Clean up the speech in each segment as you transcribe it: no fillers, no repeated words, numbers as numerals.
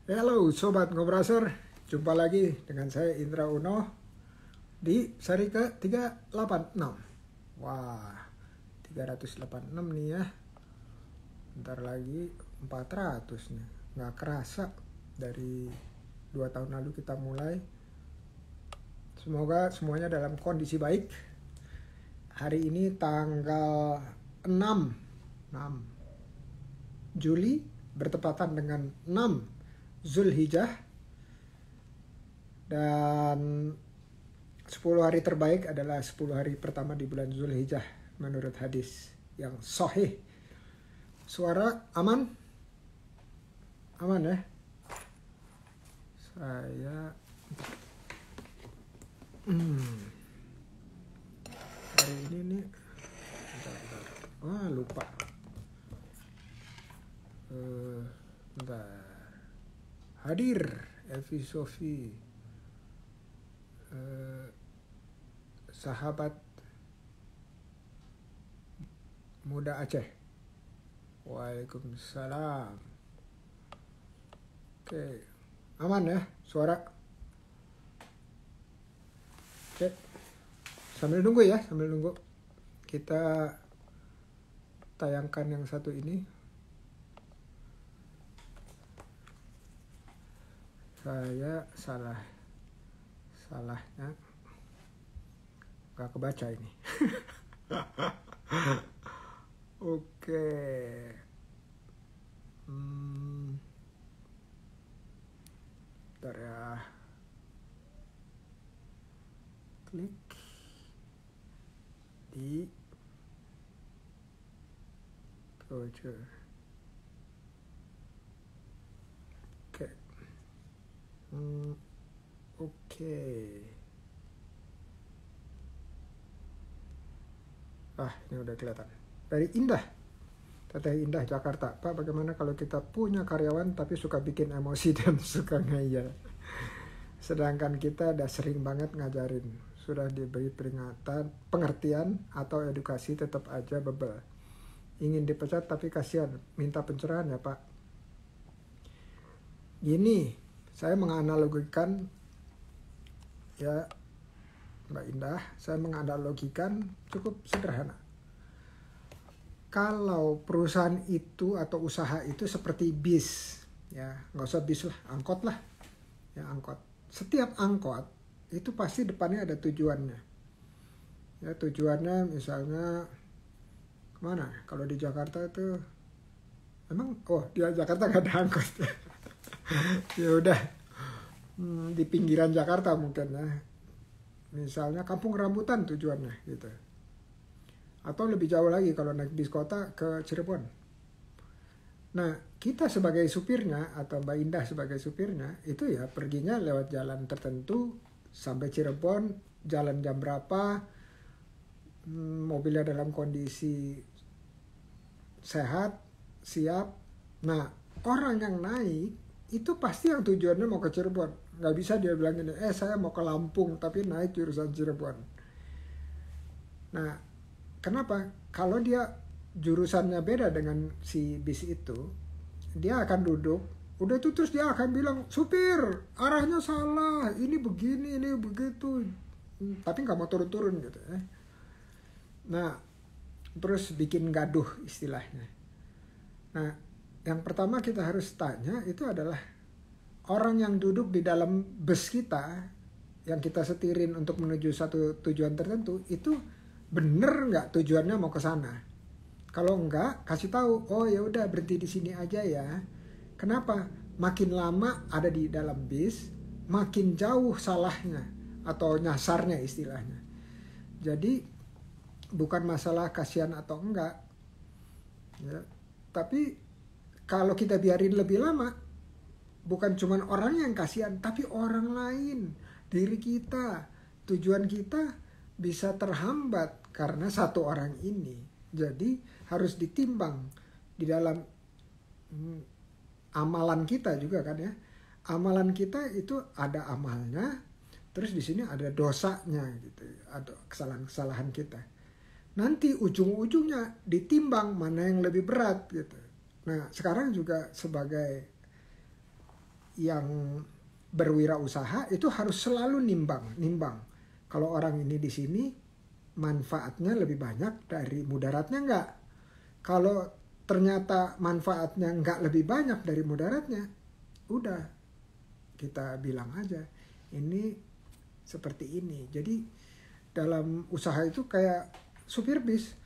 Halo Sobat Ngobraser, jumpa lagi dengan saya Indra Uno di seri ke 386. Wah, 386 nih ya. Bentar lagi 400 nih. Nggak kerasa dari 2 tahun lalu kita mulai. Semoga semuanya dalam kondisi baik. Hari ini tanggal 6 Juli bertepatan dengan 6 Zulhijjah, dan 10 hari terbaik adalah 10 hari pertama di bulan Zulhijjah menurut hadis yang sahih. Suara aman? Aman ya? Saya hari ini nih bentar. Wah, lupa. Bentar. Hadir Evi Sofi, sahabat muda Aceh. Waalaikumsalam. Oke, aman ya suara? Oke, sambil nunggu kita tayangkan yang satu ini. Saya salahnya gak kebaca ini. Oke. Bentar ya. Klik di voucher. Oke. Ini udah kelihatan. Dari Indah, Teteh Indah Jakarta. Pak, bagaimana kalau kita punya karyawan tapi suka bikin emosi dan suka ngeyel? Sedangkan kita udah sering banget ngajarin, sudah diberi peringatan, pengertian atau edukasi, tetap aja bebel. Ingin dipecat tapi kasihan, minta pencerahan ya Pak. Gini, saya menganalogikan ya Mbak Indah, saya menganalogikan cukup sederhana. Kalau perusahaan itu atau usaha itu seperti bis, ya nggak usah bis lah, angkot lah, ya angkot. Setiap angkot itu pasti depannya ada tujuannya. Ya tujuannya misalnya kemana? Kalau di Jakarta itu emang di Jakarta nggak ada angkot. Ya udah, di pinggiran Jakarta mungkin ya, misalnya Kampung Rambutan tujuannya gitu, atau lebih jauh lagi kalau naik bis kota ke Cirebon. Nah, kita sebagai supirnya atau Mbak Indah sebagai supirnya itu ya perginya lewat jalan tertentu sampai Cirebon, jalan jam berapa, mobilnya dalam kondisi sehat, siap. Nah, orang yang naik itu pasti yang tujuannya mau ke Cirebon. Nggak bisa dia bilang gini, saya mau ke Lampung tapi naik jurusan Cirebon. Nah, kenapa? Kalau dia jurusannya beda dengan si bis itu, dia akan duduk, udah itu terus dia akan bilang, supir arahnya salah, ini begini, ini begitu, tapi nggak mau turun-turun gitu ya. Nah, terus bikin gaduh istilahnya. Nah, yang pertama kita harus tanya itu adalah orang yang duduk di dalam bus kita yang kita setirin untuk menuju satu tujuan tertentu itu bener nggak tujuannya mau ke sana. Kalau enggak, kasih tahu, ya udah berhenti di sini aja ya. Kenapa? Makin lama ada di dalam bis, makin jauh salahnya atau nyasarnya istilahnya. Jadi bukan masalah kasihan atau enggak, ya, tapi kalau kita biarin lebih lama, bukan cuma orang yang kasihan, tapi orang lain, diri kita, tujuan kita bisa terhambat karena satu orang ini. Jadi harus ditimbang di dalam amalan kita juga kan ya. Amalan kita itu ada amalnya, terus di sini ada dosanya gitu, ada kesalahan-kesalahan kita. Nanti ujung-ujungnya ditimbang mana yang lebih berat gitu. Nah, sekarang juga sebagai yang berwirausaha itu harus selalu nimbang. Kalau orang ini di sini manfaatnya lebih banyak dari mudaratnya enggak. Kalau ternyata manfaatnya enggak lebih banyak dari mudaratnya, udah kita bilang aja ini seperti ini. Jadi dalam usaha itu kayak supir bis.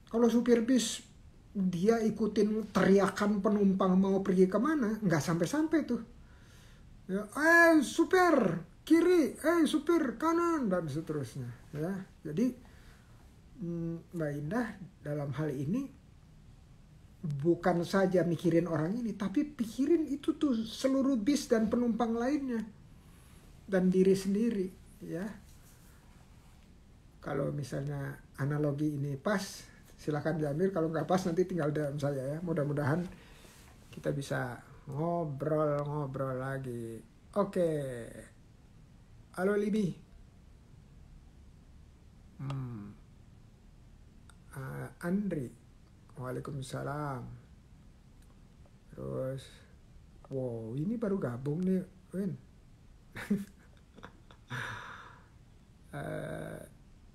Kalau supir bis dia ikutin teriakan penumpang mau pergi kemana, nggak sampai-sampai tuh. Ya, supir kiri, supir kanan, dan seterusnya. Ya, jadi Mbak Indah dalam hal ini bukan saja mikirin orang ini, tapi pikirin itu tuh seluruh bis dan penumpang lainnya dan diri sendiri. Ya, kalau misalnya analogi ini pas, silakan diambil. Kalau nggak pas nanti tinggal DM saya ya. Mudah-mudahan kita bisa ngobrol lagi. Oke. Halo Libi. Andri. Waalaikumsalam. Terus, wow, ini baru gabung nih, Win.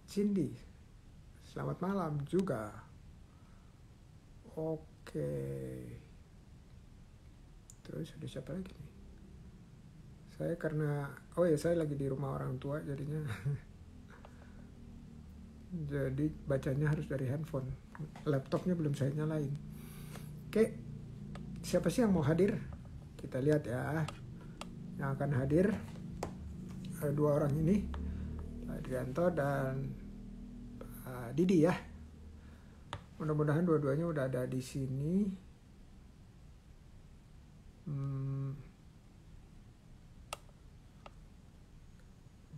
Cindy. Selamat malam juga. Oke. Terus ada siapa lagi nih? Saya karena saya lagi di rumah orang tua jadinya. Jadi bacanya harus dari handphone. Laptopnya belum saya nyalain. Oke. Siapa sih yang mau hadir? Kita lihat ya. Yang akan hadir ada 2 orang ini. Adrianto dan Didi ya. Mudah-mudahan dua-duanya udah ada di sini.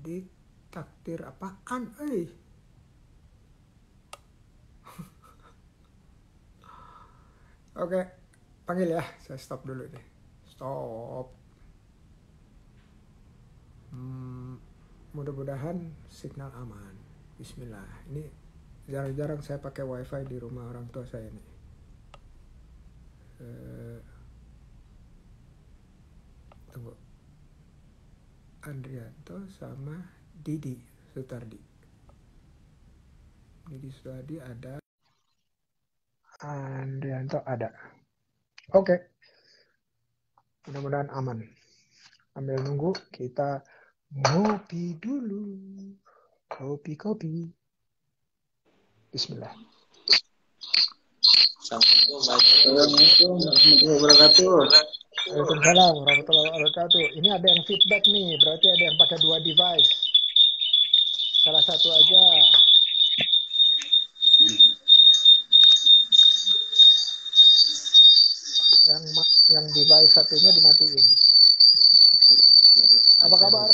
Ditakdir apaan? Oke, panggil ya. Saya stop dulu deh. Stop. Mudah-mudahan signal aman. Bismillah. Ini jarang-jarang saya pakai wifi di rumah orang tua saya nih. Tunggu. Andrianto sama Didi Sutardi. Didi Sutardi ada. Andrianto ada. Oke. Mudah-mudahan aman. Sambil nunggu kita ngopi dulu. Kopi. Bismillah. Assalamualaikum warahmatullahi wabarakatuh. Waalaikumsalam warahmatullahi wabarakatuh. Ini ada yang feedback nih, berarti ada yang pakai 2 device. Salah satu aja. Yang device satunya dimatiin. Apa kabar?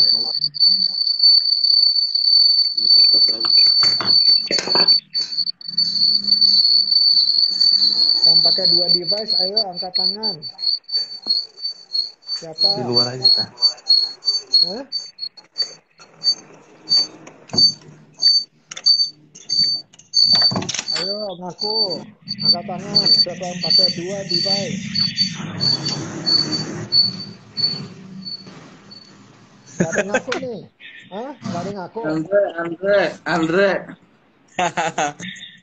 Yang pakai 2 device, ayo angkat tangan. Siapa? Di luar aja kita. Hah? Ayo ngaku, angkat tangan. Siapa yang pakai 2 device? Gak ada ngaku nih. Hah? Gak ada ngaku. Andre.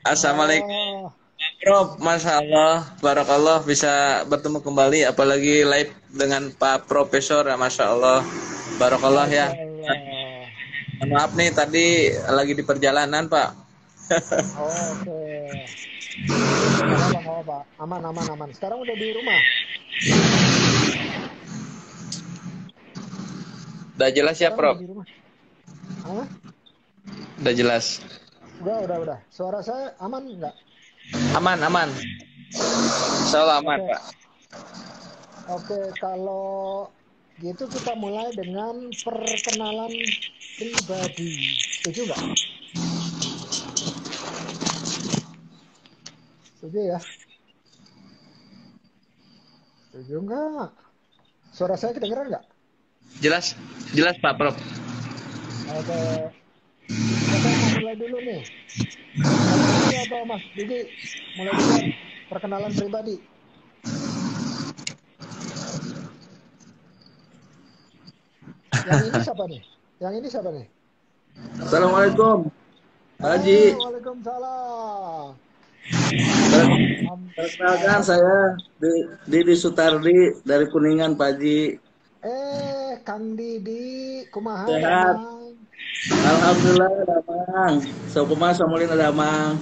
Assalamualaikum. Prof, Masya Allah, Barakallah bisa bertemu kembali, apalagi live dengan Pak Profesor, Masya Allah, Barakallah ya. Maaf nih, tadi lagi di perjalanan Pak. Oke. Pak. Aman. Sekarang udah di rumah. Udah jelas ya, Prof? Hah? Udah jelas. Udah. Suara saya aman nggak? Aman. Insyaallah aman, Pak. Oke, kalau gitu kita mulai dengan perkenalan pribadi. Setuju nggak? Setuju ya? Setuju nggak? Suara saya kedengeran nggak? Jelas Pak Prof. Oke. Kita mulai dulu nih. Ini atau Mas Didi mulai dulu perkenalan pribadi. Yang ini siapa nih? Yang ini siapa nih? Assalamualaikum, Pak Haji. Waalaikumsalam. Am- Perkenalkan Alham- saya Didi Sutardi dari Kuningan, Pak Haji. Kang Didi, kumaha Sehat. damang? Alhamdulillah, damang. Sakumaha samulin damang.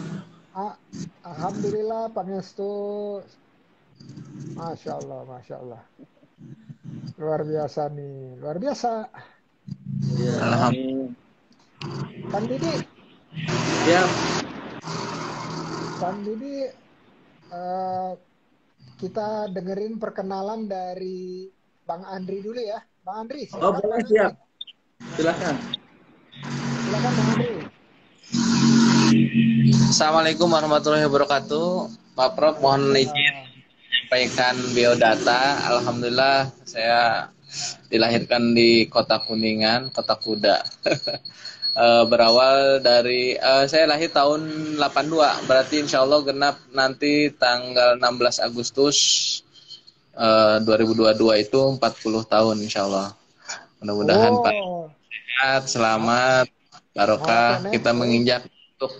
A- Alhamdulillah, pangestu. Masya Allah, Masya Allah. Luar biasa nih, luar biasa. Ya, Ya, amin. Kang Didi, Ya, Kang Didi, eh, kita dengerin perkenalan dari Bang Andri dulu ya. Bang Andri, oh silakan boleh Bang Andri. siap. Silakan. Silakan Bang Andri. Assalamualaikum warahmatullahi wabarakatuh. Pak Prof, mohon izin Waalaikumsalam. menyampaikan biodata. Alhamdulillah, saya dilahirkan di Kota Kuningan, Kota Kuda. Berawal dari saya lahir tahun 82, berarti insya Allah genap nanti tanggal 16 Agustus 2022 itu 40 tahun insya Allah. Mudah-mudahan Pak Oh, sehat, ha- selamat, barokah. harapannya, Kita menginjak untuk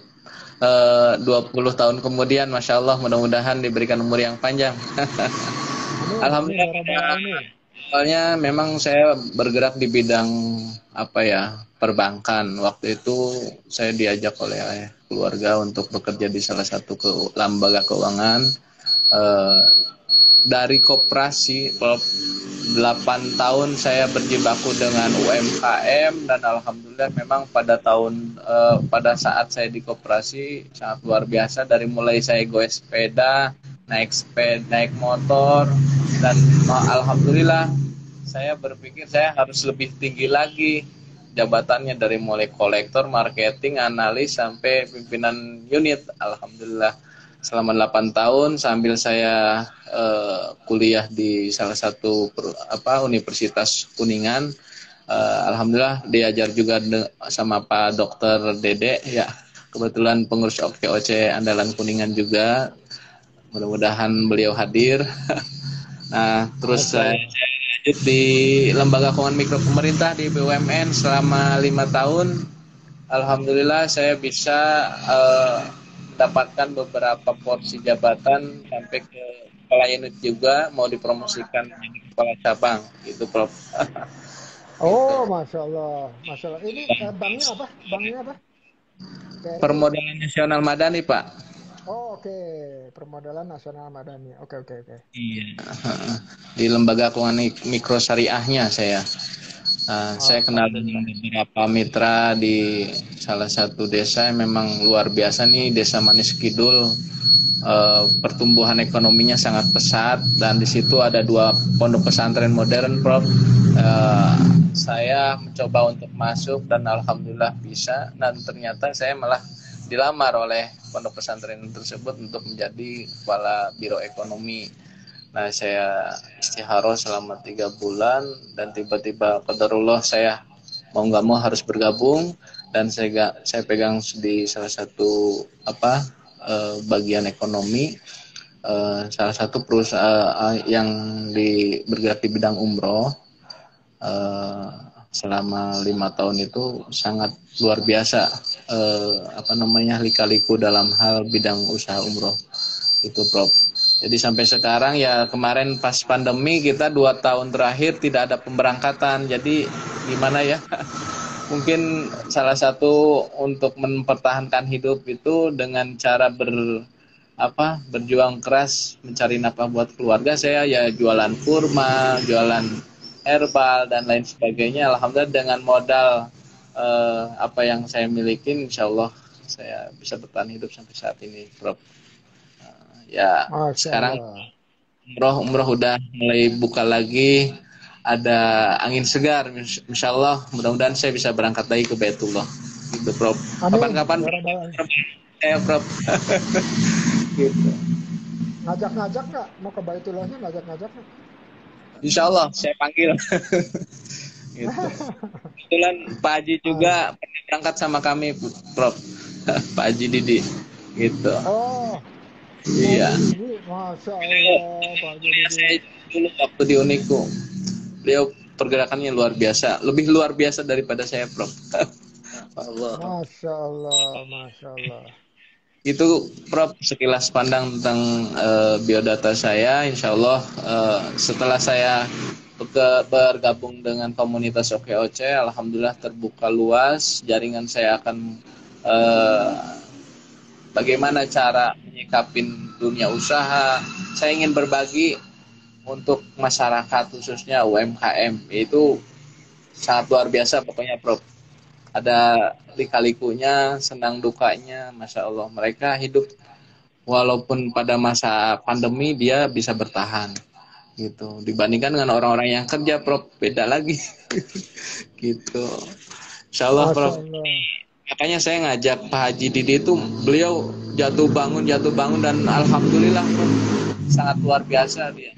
20 tahun kemudian, Masya Allah, mudah-mudahan diberikan umur yang panjang. amin, amin, Alhamdulillah, ya Rabbal Alamin. awalnya memang saya bergerak di bidang apa ya, perbankan. Waktu itu saya diajak oleh keluarga untuk bekerja di salah satu lembaga keuangan. Eh, dari koperasi, 8 tahun saya berjibaku dengan UMKM, dan alhamdulillah memang pada saat saya di koperasi sangat luar biasa, dari mulai saya goes sepeda, naik motor, dan alhamdulillah saya berpikir saya harus lebih tinggi lagi jabatannya, dari mulai kolektor, marketing, analis sampai pimpinan unit. Alhamdulillah selama 8 tahun sambil saya kuliah di salah satu Universitas Kuningan. Alhamdulillah diajar juga sama Pak Dokter Dede ya. Kebetulan pengurus OKOC Andalan Kuningan juga. Mudah-mudahan beliau hadir. Nah, terus Masya saya Allah. lanjut di Lembaga Keuangan Mikro Pemerintah di BUMN selama 5 tahun. Alhamdulillah saya bisa mendapatkan beberapa porsi jabatan sampai ke kepala unit juga, mau dipromosikan menjadi kepala cabang gitu, Prof. Gitu. Oh, Masya Allah, Masya Allah. Ini banknya apa? Banknya apa? BRI. Permodalan Nasional Madani, Pak. Oh, oke. Permodalan Nasional Madani. Oke, oke, oke. Iya. Di Lembaga Keuangan Mikro Syariahnya saya. Saya kenal dengan Alhamdulillah. beberapa mitra di salah satu desa yang memang luar biasa nih, Desa Manis Kidul. Pertumbuhan ekonominya sangat pesat, dan di situ ada 2 pondok pesantren modern, Prof. Saya mencoba untuk masuk dan alhamdulillah bisa, dan ternyata saya malah dilamar oleh pondok pesantren tersebut untuk menjadi kepala biro ekonomi. Nah, saya istikharah selama 3 bulan, dan tiba-tiba qadarullah saya mau nggak mau harus bergabung, dan saya pegang di salah satu bagian ekonomi, salah satu perusahaan yang bergerak di bidang umroh. eh, Selama 5 tahun itu sangat luar biasa, lika-liku dalam hal bidang usaha umroh itu, Prof. Jadi sampai sekarang ya, kemarin pas pandemi kita 2 tahun terakhir tidak ada pemberangkatan. Jadi gimana ya? Mungkin salah satu untuk mempertahankan hidup itu dengan cara berjuang keras mencari nafkah buat keluarga. Saya ya jualan kurma, jualan herbal dan lain sebagainya. Alhamdulillah dengan modal apa yang saya miliki, insya Allah saya bisa bertahan hidup sampai saat ini, Prof. Ya Masya sekarang Allah. umroh udah mulai buka lagi, ada angin segar, insya Allah mudah-mudahan saya bisa berangkat lagi ke Baitullah gitu, Prof. Amin, Kapan-kapan ya Rabbal Alamin. Prof. Gitu. Ngajak-ngajak nggak? Mau ke Baitullahnya ngajak-ngajak nggak? Insya Allah saya panggil. Gitu. Kebetulan Pak Haji juga Ah. pernah berangkat sama kami, Prof. Pak Haji Didi gitu. Oh, Iya. Haji Didi. Masya Allah, Pak Haji Kuliah Didi. saya dulu waktu di Uniku. Beliau pergerakannya luar biasa, lebih luar biasa daripada saya, Prof. Allah. Masya Allah, Masya Allah. Itu Prof sekilas pandang tentang biodata saya. Insya Allah setelah saya bergabung dengan komunitas OKOC, alhamdulillah terbuka luas. Jaringan saya akan bagaimana cara menyikapin dunia usaha. Saya ingin berbagi untuk masyarakat khususnya UMKM. Itu sangat luar biasa pokoknya, Prof. Ada lika-likunya, senang dukanya, Masya Allah. Mereka hidup walaupun pada masa pandemi dia bisa bertahan gitu. Dibandingkan dengan orang-orang yang kerja, Prof, beda lagi. Gitu. Insya Allah, Masya Prof. Allah. Makanya saya ngajak Pak Haji Didi itu, beliau jatuh bangun dan alhamdulillah, Prof, sangat luar biasa dia.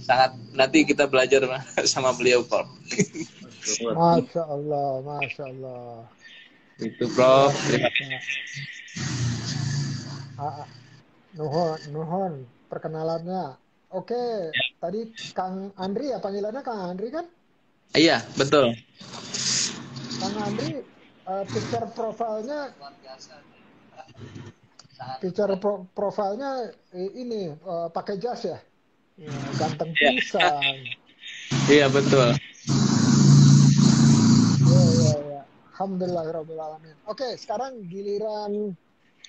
Sangat, nanti kita belajar sama beliau, Prof. Masya Allah, Masya Allah. Itu, Prof. Luar Terima biasa. kasih. Nuhun, nuhun perkenalannya. Oke, tadi Kang Andri ya, panggilannya Kang Andri kan? Iya, betul. Kang Andri, picture profilnya, ini pakai jas ya? Ya, ganteng Iya. pisan. Iya, betul. Ya. Alhamdulillahirrahmanirrahim. Oke, sekarang giliran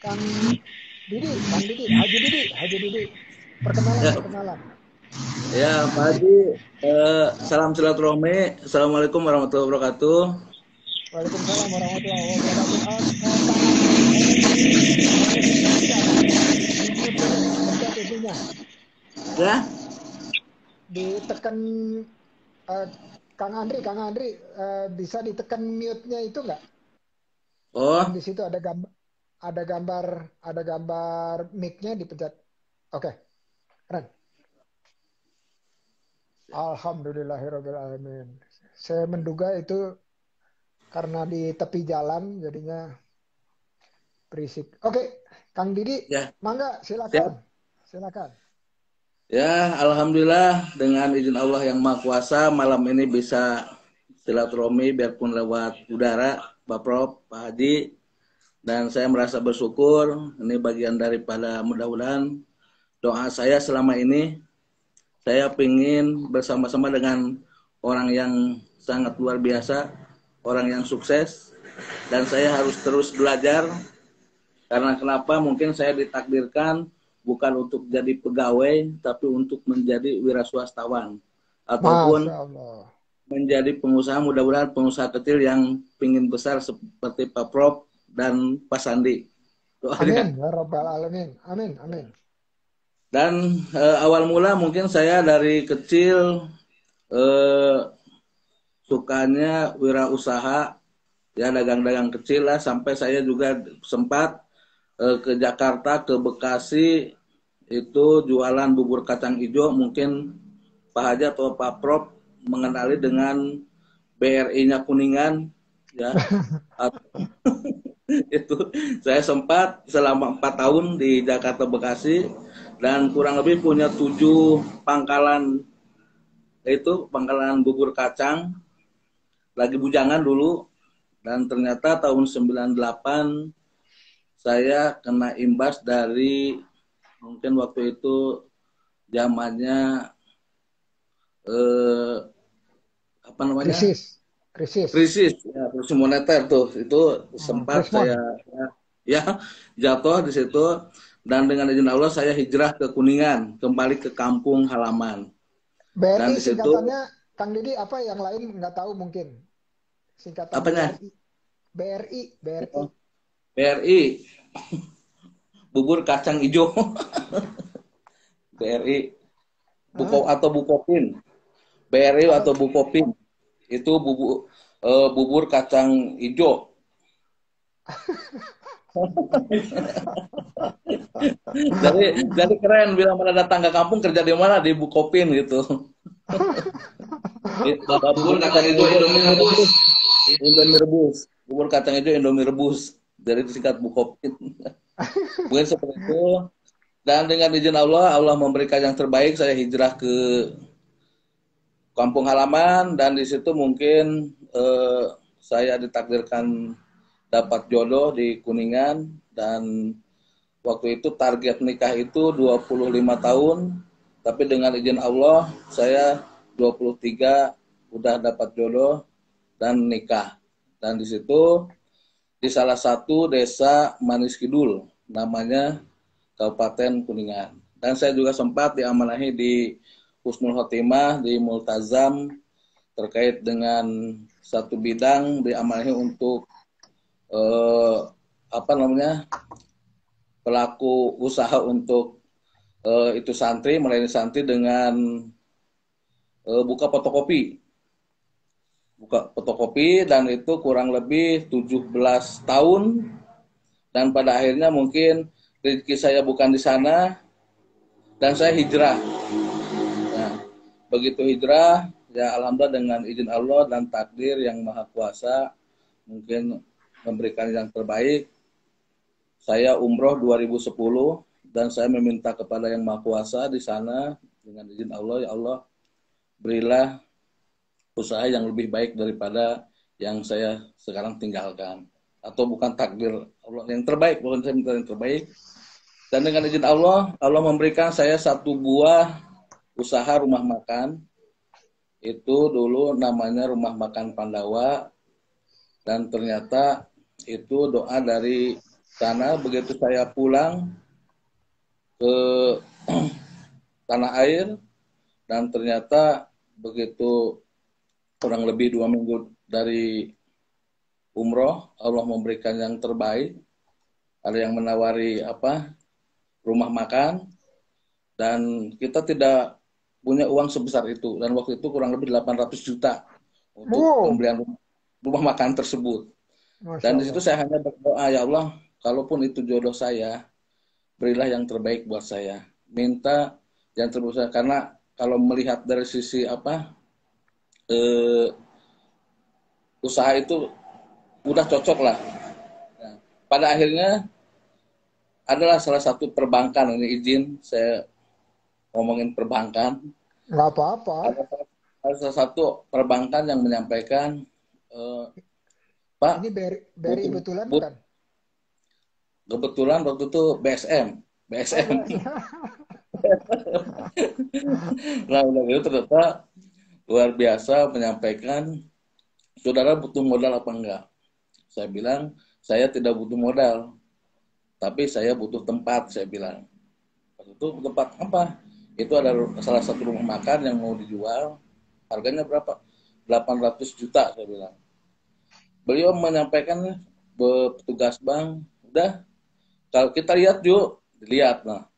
Kang Didi, Haji Didi. Perkenalan. Ya, Pak Haji, salam silaturahmi. Assalamualaikum warahmatullahi wabarakatuh. Waalaikumsalam warahmatullahi wabarakatuh. Ya, Ditekan Kang Andri, bisa ditekan mute-nya itu nggak? oh, Kan di situ ada gambar mic-nya dipencet. Oke, keren. Alhamdulillahirrahmanirrahim. Saya menduga itu karena di tepi jalan jadinya berisik. Oke, Kang Didi, ya, mangga silakan. ya, alhamdulillah dengan izin Allah yang Maha Kuasa malam ini bisa silaturahmi biarpun lewat udara, Pak Prof, Pak Haji, dan saya merasa bersyukur. Ini bagian daripada mudah-mudahan doa saya selama ini. Saya ingin bersama-sama dengan orang yang sangat luar biasa, orang yang sukses, dan saya harus terus belajar. Karena kenapa? Mungkin saya ditakdirkan bukan untuk jadi pegawai, tapi untuk menjadi wiraswastawan. Ataupun menjadi pengusaha, mudah-mudahan pengusaha kecil yang pingin besar seperti Pak Prof dan Pak Sandi. Amin, ya Rabbal Alamin. Amin. Dan awal mula mungkin saya dari kecil sukanya wirausaha, ya dagang-dagang kecil lah, sampai saya juga sempat ke Jakarta, ke Bekasi, itu jualan bubur kacang hijau. Mungkin Pak Haji atau Pak Prof mengenali dengan BRI-nya Kuningan, ya. Itu saya sempat selama 4 tahun di Jakarta Bekasi dan kurang lebih punya 7 pangkalan, itu pangkalan bubur kacang, lagi bujangan dulu. Dan ternyata tahun 98 saya kena imbas dari, mungkin waktu itu zamannya apa namanya, krisis moneter tuh, itu sempat saya jatuh di situ. Dan dengan izin Allah saya hijrah ke Kuningan, kembali ke kampung halaman. BRI dan di situ, singkatannya Kang Didi apa, yang lain nggak tahu mungkin singkatan apanya? BRI bubur kacang hijau. BRI atau Bukopin. BRI atau Bukopin itu bubur kacang hijau. jadi keren, bila mana datang ke kampung kerja di mana, di Bukopin gitu. Bubur kacang hijau Indomie rebus. Bubur kacang hijau Indomie rebus, dari disingkat Bukopin. Mungkin seperti itu. Dan dengan izin Allah memberikan yang terbaik, saya hijrah ke kampung halaman, dan di situ mungkin saya ditakdirkan dapat jodoh di Kuningan, dan waktu itu target nikah itu 25 tahun, tapi dengan izin Allah saya 23 udah dapat jodoh dan nikah. Dan di situ di salah satu desa Manis Kidul, namanya Kabupaten Kuningan. Dan saya juga sempat diamanahi di Husnul Khotimah, di Multazam, terkait dengan satu bidang diamanahi untuk pelaku usaha untuk itu santri, melayani santri dengan buka fotokopi, dan itu kurang lebih 17 tahun, dan pada akhirnya mungkin rezeki saya bukan di sana dan saya hijrah. Nah, begitu hijrah, ya alhamdulillah dengan izin Allah dan takdir yang maha kuasa mungkin memberikan yang terbaik. Saya umroh 2010 dan saya meminta kepada yang maha kuasa di sana dengan izin Allah, ya Allah berilah usaha yang lebih baik daripada yang saya sekarang tinggalkan, atau bukan takdir Allah yang terbaik, bukan saya minta yang terbaik. Dan dengan izin Allah, Allah memberikan saya satu buah usaha rumah makan. Itu dulu namanya Rumah Makan Pandawa, dan ternyata itu doa dari sana. Begitu saya pulang ke tanah air, dan ternyata begitu kurang lebih 2 minggu dari umroh, Allah memberikan yang terbaik. Ada yang menawari rumah makan, dan kita tidak punya uang sebesar itu, dan waktu itu kurang lebih 800 juta untuk pembelian rumah makan tersebut. Dan di situ saya hanya berdoa, ya Allah, kalaupun itu jodoh saya, berilah yang terbaik buat saya. Minta yang terbaik, karena kalau melihat dari sisi usaha itu udah cocok lah. Nah, pada akhirnya adalah salah satu perbankan, ini izin saya ngomongin perbankan. Nggak apa-apa. Ada salah satu perbankan yang menyampaikan, Pak, ini BRI betulan bukan? Kebetulan waktu itu BSM. Nah, udah gitu ternyata luar biasa menyampaikan, saudara butuh modal apa enggak? Saya bilang, saya tidak butuh modal, tapi saya butuh tempat, saya bilang. Itu tempat apa? Itu ada salah satu rumah makan yang mau dijual, harganya berapa? 800 juta, saya bilang. Beliau menyampaikan, petugas bank, udah, kalau kita lihat yuk, dilihat. Nah,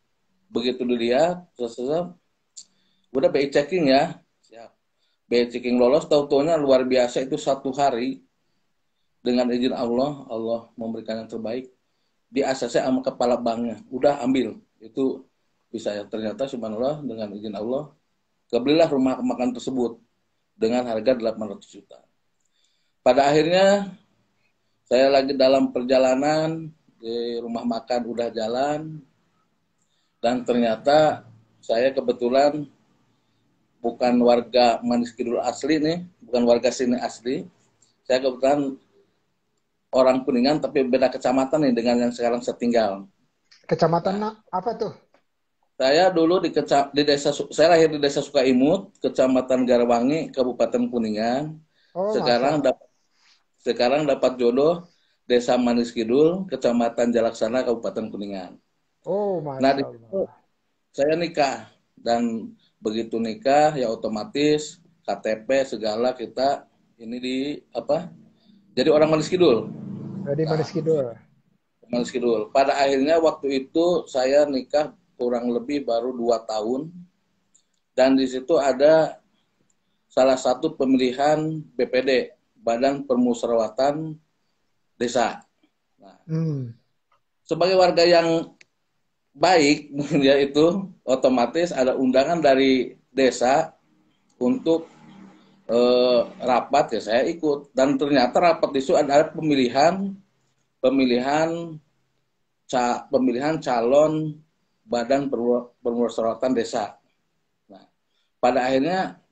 begitu dilihat, selesai, udah BI checking ya, siap. BI checking lolos, tahu-taunya luar biasa, itu 1 hari, dengan izin Allah, Allah memberikan yang terbaik, di ACC sama kepala banknya, udah ambil, itu bisa ya. Ternyata subhanallah dengan izin Allah, kebelilah rumah makan tersebut, dengan harga 800 juta. Pada akhirnya, saya lagi dalam perjalanan, di rumah makan udah jalan, dan ternyata saya kebetulan bukan warga Manis Kidul asli nih, bukan warga sini asli. Saya kebetulan orang Kuningan tapi beda kecamatan nih dengan yang sekarang saya tinggal. Kecamatan apa tuh? Saya dulu di desa, saya lahir di Desa Sukaimut, Kecamatan Garwangi, Kabupaten Kuningan. Sekarang dapat jodoh Desa Manis Kidul, Kecamatan Jalaksana, Kabupaten Kuningan. Nah, di situ saya nikah, dan begitu nikah ya otomatis KTP segala kita ini jadi orang Manis Kidul. Jadi Manis Kidul. Manis Kidul. Pada akhirnya waktu itu saya nikah kurang lebih baru 2 tahun, dan di situ ada salah satu pemilihan BPD, Badan Permusyawaratan Desa. Nah, sebagai warga yang baik, ya itu otomatis ada undangan dari desa untuk rapat, ya saya ikut. Dan ternyata rapat itu ada pemilihan calon Badan Permusyawaratan Desa. Nah, pada akhirnya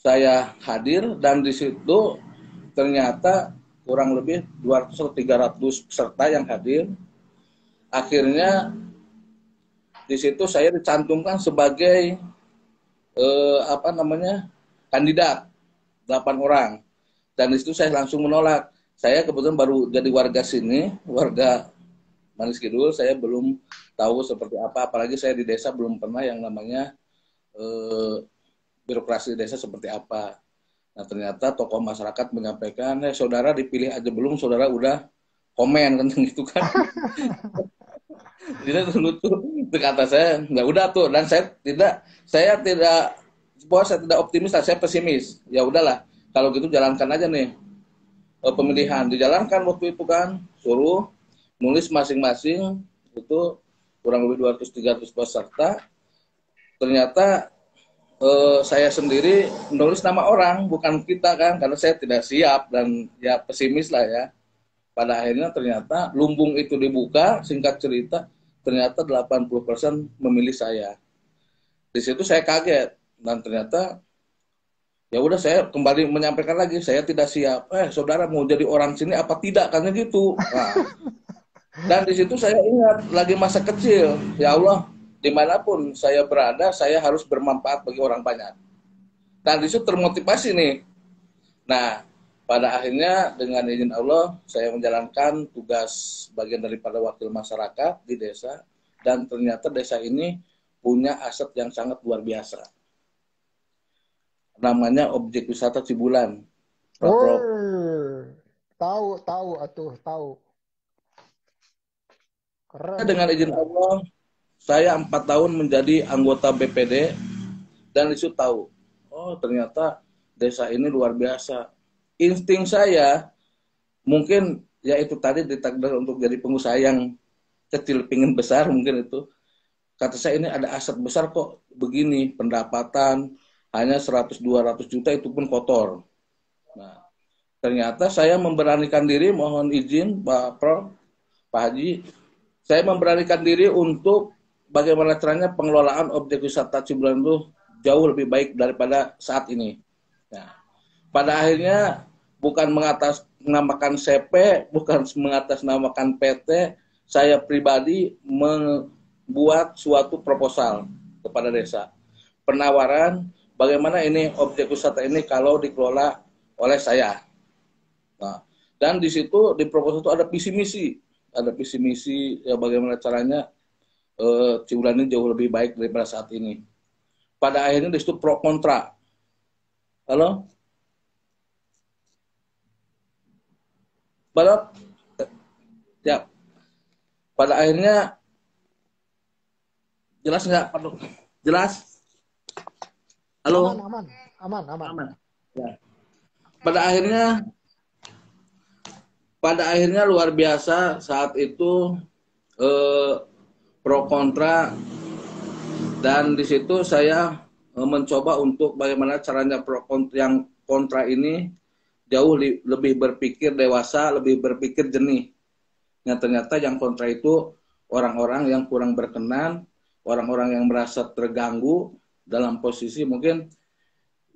saya hadir dan di situ ternyata kurang lebih 200 atau 300 peserta yang hadir. Akhirnya di situ saya dicantumkan sebagai kandidat 8 orang. Dan di situ saya langsung menolak. Saya kebetulan baru jadi warga sini, warga Manis Kidul, saya belum tahu seperti apa, apalagi saya di desa belum pernah yang namanya birokrasi desa seperti apa. Nah ternyata tokoh masyarakat menyampaikan, saudara dipilih aja belum, saudara udah komen kan gitu kan. Jadi dulu tuh kata saya, nggak udah tuh, dan saya tidak optimis, saya pesimis. Ya udahlah, kalau gitu jalankan aja nih pemilihan, dijalankan waktu itu kan, suruh nulis masing-masing itu kurang lebih 200-300 peserta. Ternyata saya sendiri menulis nama orang, bukan kita kan, karena saya tidak siap dan ya pesimis lah ya. Pada akhirnya ternyata lumbung itu dibuka, singkat cerita, ternyata 80% memilih saya. Di situ saya kaget dan ternyata ya udah saya kembali menyampaikan lagi, saya tidak siap. Saudara mau jadi orang sini apa tidak, karena gitu. Nah, dan di situ saya ingat lagi masa kecil, ya Allah, dimanapun saya berada, saya harus bermanfaat bagi orang banyak. Dan di situ termotivasi nih. Nah, pada akhirnya dengan izin Allah, saya menjalankan tugas bagian daripada wakil masyarakat di desa, dan ternyata desa ini punya aset yang sangat luar biasa. Namanya objek wisata Cibulan. Tahu. Keren. Dengan izin Allah, saya 4 tahun menjadi anggota BPD, dan disitu tahu, oh ternyata desa ini luar biasa. Insting saya, mungkin ya itu tadi ditakdir untuk jadi pengusaha yang kecil pingin besar, mungkin itu. Kata saya ini ada aset besar kok begini, pendapatan hanya 100-200 juta itu pun kotor. Nah, ternyata saya memberanikan diri, mohon izin Pak Prof, Pak Haji, saya memberanikan diri untuk bagaimana caranya pengelolaan objek wisata Cibulan itu jauh lebih baik daripada saat ini. Nah, pada akhirnya bukan mengatasnamakan CP, bukan mengatasnamakan PT, saya pribadi membuat suatu proposal kepada desa. Penawaran bagaimana ini objek wisata ini kalau dikelola oleh saya. Nah, dan di situ di proposal itu ada visi misi ya bagaimana caranya Cibulan ini jauh lebih baik daripada saat ini. Pada akhirnya di situ pro kontra. Halo? Ya. Pada akhirnya jelas nggak? Jelas? Halo? Aman. Ya. Pada akhirnya luar biasa saat itu pro kontra, dan di situ saya mencoba untuk bagaimana caranya pro kontra yang kontra ini jauh lebih berpikir dewasa, lebih berpikir jernih. Nah, ternyata yang kontra itu orang-orang yang kurang berkenan, orang-orang yang merasa terganggu dalam posisi mungkin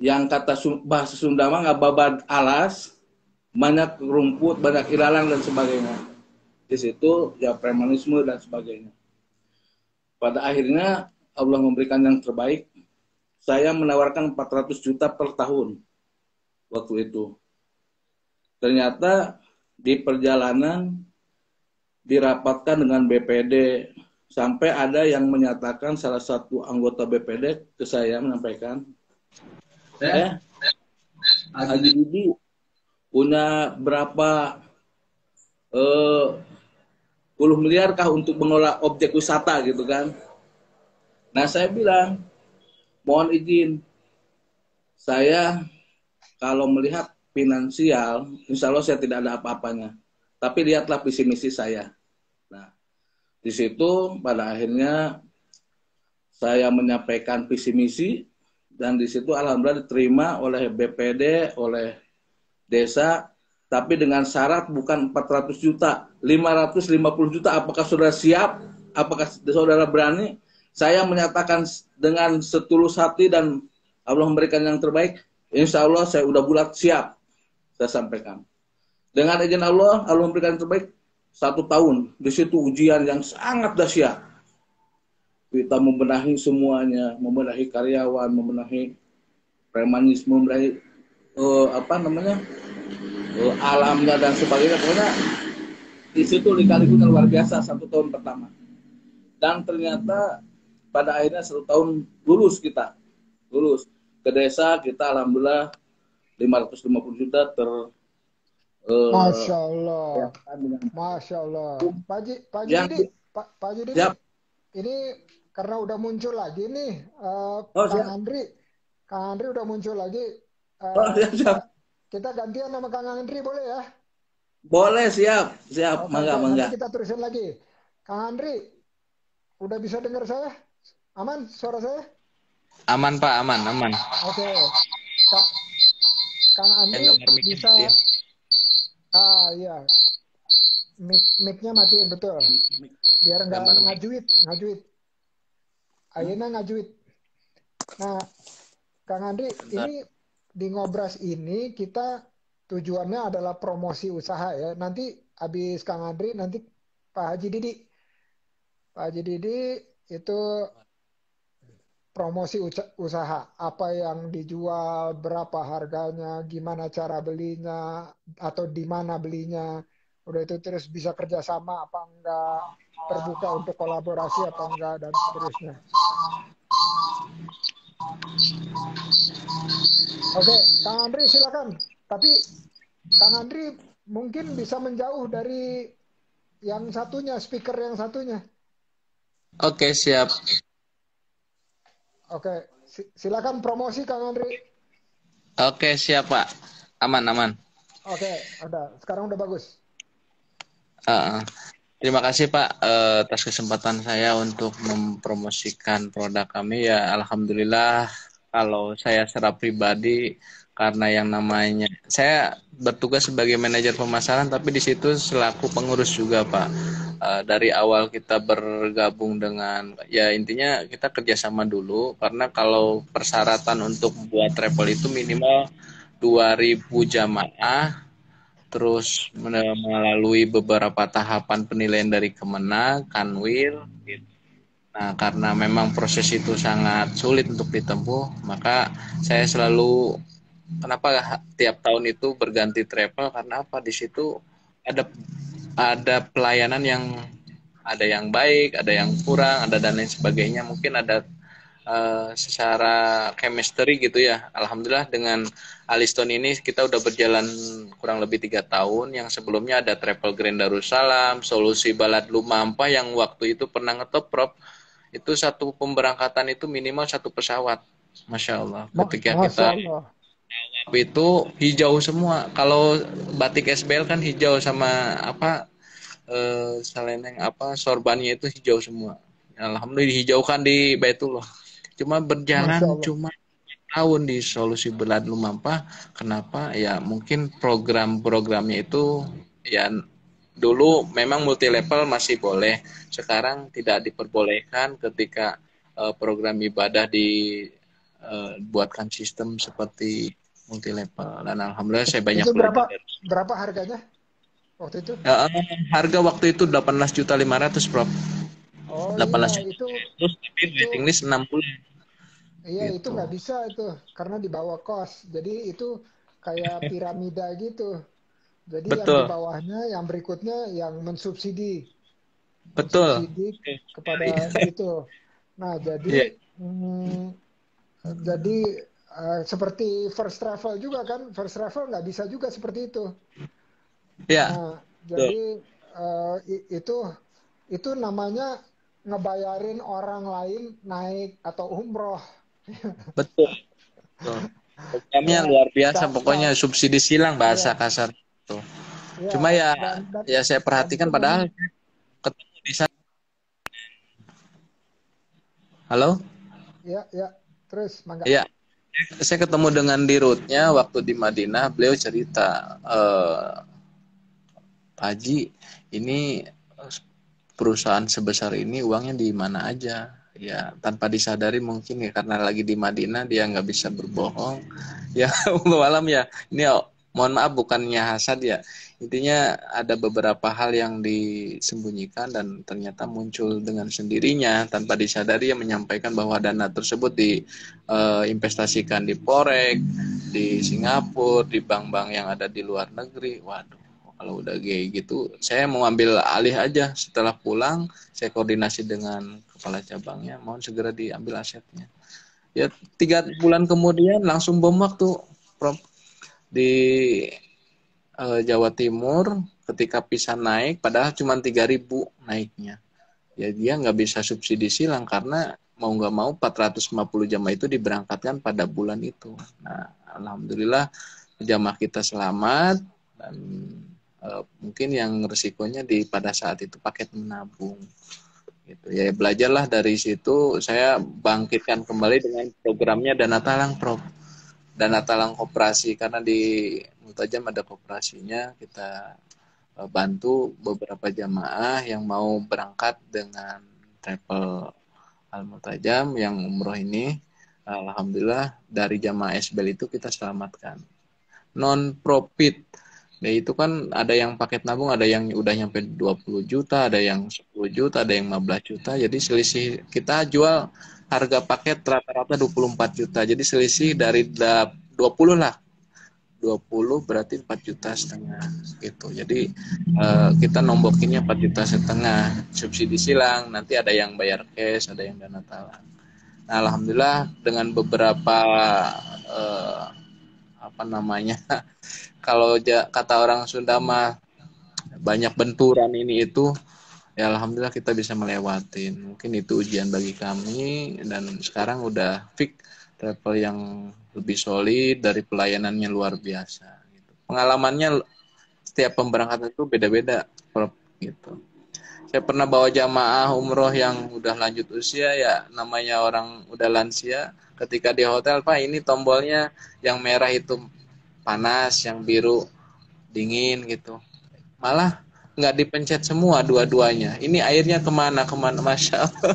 yang kata bahasa Sunda mah nggak babad alas, banyak rumput, banyak ilalang dan sebagainya. Di situ ya premanisme dan sebagainya. Pada akhirnya Allah memberikan yang terbaik. Saya menawarkan 400 juta per tahun waktu itu. Ternyata di perjalanan dirapatkan dengan BPD, sampai ada yang menyatakan, salah satu anggota BPD ke saya menyampaikan, Haji Didi punya berapa puluh miliar kah untuk mengelola objek wisata gitu kan. Nah saya bilang, mohon izin, saya kalau melihat finansial, insya Allah saya tidak ada apa-apanya. Tapi lihatlah visi misi saya. Nah, di situ pada akhirnya saya menyampaikan visi misi, dan di situ alhamdulillah diterima oleh BPD, oleh desa, tapi dengan syarat bukan 400 juta, 550 juta. Apakah saudara siap? Apakah saudara berani? Saya menyatakan dengan setulus hati dan Allah memberikan yang terbaik, Insya Allah saya udah bulat siap, saya sampaikan. Dengan izin Allah, Allah memberikan yang terbaik 1 tahun. Di situ ujian yang sangat dahsyat. Kita membenahi semuanya, membenahi karyawan, membenahi premanisme, membenahi alamnya dan sebagainya. Pokoknya di situ lika-likunya luar biasa 1 tahun pertama. Dan ternyata pada akhirnya 1 tahun lulus kita. Lulus. Ke desa kita alhamdulillah 550 juta Masya Allah. ya, dengan Masya Allah. Pak Haji, yang Didi, Pak Haji Didi, siap. ini karena udah muncul lagi nih, Oh, Kang siap. Andri. Kang Andri udah muncul lagi. Oh, siap, siap. Kita gantian sama Kang Andri boleh ya? Boleh, siap. Siap. Oke, Mangga, nanti mangga. kita terusin lagi. Kang Andri, udah bisa dengar saya? Aman suara saya? Aman Pak, aman, aman. Oke. Kang Andri Nomor mic-nya bisa, matiin. iya, mic-nya matiin betul. Biar nggak Gambar mic. ngajuit. Ayeuna ngajuit. Nah, Kang Andri, Bentar. ini di Ngobras ini kita tujuannya adalah promosi usaha ya. Nanti habis Kang Andri, nanti Pak Haji Didi. Pak Haji Didi itu promosi usaha. Apa yang dijual, berapa harganya, gimana cara belinya, atau di mana belinya. Udah itu terus bisa kerjasama apa enggak, terbuka untuk kolaborasi apa enggak, dan seterusnya. Oke, Kang Andri silakan. Tapi Kang Andri mungkin bisa menjauh dari yang satunya, speaker yang satunya. Oke, siap. Oke, silakan promosi Kang Andri. Oke, siap Pak. Aman, aman. Oke, ada. Sekarang udah bagus. Terima kasih Pak atas kesempatan saya untuk mempromosikan produk kami. Ya, alhamdulillah kalau saya secara pribadi karena yang namanya saya bertugas sebagai manajer pemasaran, tapi di situ selaku pengurus juga Pak. Dari awal kita bergabung dengan ya intinya kita kerjasama dulu karena kalau persyaratan untuk buat travel itu minimal 2.000 jamaah, terus melalui beberapa tahapan penilaian dari Kemenag, Kanwil. Nah, karena memang proses itu sangat sulit untuk ditempuh, maka saya selalu kenapa tiap tahun itu berganti travel karena apa di situ ada pelayanan yang ada yang baik, ada yang kurang, ada dan lain sebagainya. Mungkin ada secara chemistry gitu ya. Alhamdulillah dengan Aliston ini kita udah berjalan kurang lebih 3 tahun. Yang sebelumnya ada Travel Grand Darussalam, Solusi Balad Lumampa yang waktu itu pernah ngetop Prof. Itu satu pemberangkatan itu minimal 1 pesawat. Masya Allah. Ketika kita itu hijau semua. Kalau batik SBL kan hijau sama apa seleneng apa sorbannya itu hijau semua. Alhamdulillah dihijaukan di Baitullah. Cuma berjalan cuma tahun di Solusi Balad Lumampa. Kenapa? Ya mungkin program-programnya itu ya dulu memang multi level masih boleh. Sekarang tidak diperbolehkan ketika program ibadah dibuatkan sistem seperti multi level. Dan alhamdulillah saya banyak itu belajar. Berapa harganya waktu itu? Harga waktu itu 18.500.000 Prof. Oh 18 iya, juta. Terus tapi waiting list 6 bulan. Iya, Gitu. itu nggak bisa itu karena di bawah kos. Jadi itu kayak piramida gitu. Jadi yang di Betul. bawahnya, yang berikutnya yang mensubsidi. Betul. Mensubsidi kepada itu. Nah, jadi jadi seperti first travel juga kan. First travel nggak bisa juga seperti itu. Ya. Nah, jadi itu namanya ngebayarin orang lain naik atau umroh. Betul. Programnya luar biasa, pokoknya subsidi silang bahasa kasar itu. Cuma ya saya perhatikan padahal ketemu di sana. Halo? Ya, terus mangga. Ya, saya ketemu dengan dirutnya waktu di Madinah, beliau cerita, Pak Haji, ini perusahaan sebesar ini uangnya di mana aja? ya tanpa disadari mungkin ya karena lagi di Madinah dia nggak bisa berbohong ya. Allah alam ya, ini mohon maaf bukannya hasad ya, intinya ada beberapa hal yang disembunyikan dan ternyata muncul dengan sendirinya tanpa disadari, yang menyampaikan bahwa dana tersebut diinvestasikan di Forex, di Singapura, di bank-bank yang ada di luar negeri. Waduh, kalau udah kayak gitu saya mau ambil alih aja. Setelah pulang saya koordinasi dengan kepala cabangnya, mohon segera diambil asetnya. Ya 3 bulan kemudian langsung bom waktu, Prof. Di Jawa Timur ketika pisah naik, padahal cuma 3.000 naiknya. Ya dia nggak bisa subsidi silang karena mau nggak mau 450 jamaah itu diberangkatkan pada bulan itu. Nah, alhamdulillah jamaah kita selamat, dan mungkin yang resikonya pada saat itu paket menabung. Gitu. Ya belajarlah dari situ, saya bangkitkan kembali dengan programnya Dana Talang, Prof. Dana Talang Koperasi, karena di Multajam ada koperasinya, kita bantu beberapa jamaah yang mau berangkat dengan travel Al Multajam yang umroh ini. Alhamdulillah dari jamaah SBL itu kita selamatkan. Non profit. Ya itu kan ada yang paket nabung, ada yang udah nyampe 20 juta, ada yang 10 juta, ada yang 15 juta. Jadi selisih kita jual harga paket rata-rata 24 juta. Jadi selisih dari 20 lah. 20 berarti 4,5 juta gitu. Jadi kita nombokinnya 4,5 juta subsidi silang, nanti ada yang bayar cash, ada yang dana talang. Nah, alhamdulillah dengan beberapa apa namanya kalau kata orang Sunda mah banyak benturan ini itu, ya alhamdulillah kita bisa melewatin. Mungkin itu ujian bagi kami, dan sekarang udah fix travel yang lebih solid, dari pelayanannya luar biasa gitu. Pengalamannya setiap pemberangkatan itu beda-beda, Prof, gitu. Saya pernah bawa jamaah umroh yang udah lanjut usia, ya namanya orang udah lansia, ketika di hotel, Pak ini tombolnya yang merah itu panas, yang biru dingin gitu. Malah nggak dipencet semua dua-duanya. Ini airnya kemana, Masya Allah.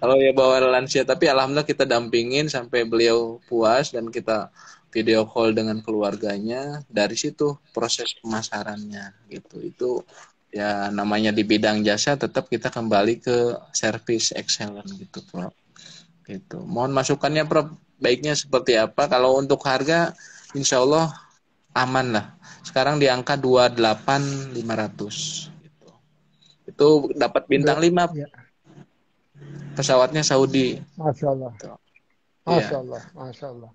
Kalau ya bawa lansia, tapi alhamdulillah kita dampingin sampai beliau puas, dan kita video call dengan keluarganya. Dari situ proses pemasarannya gitu. Itu ya namanya di bidang jasa, tetap kita kembali ke service excellent gitu, Prof. Gitu. Mohon masukannya, Prof. Baiknya seperti apa? Kalau untuk harga, insya Allah aman lah. Sekarang di angka 28.500 gitu. Itu dapat bintang 5, Ya. pesawatnya Saudi. Masya Allah. Gitu. Masya Ya. Allah. Masya Allah.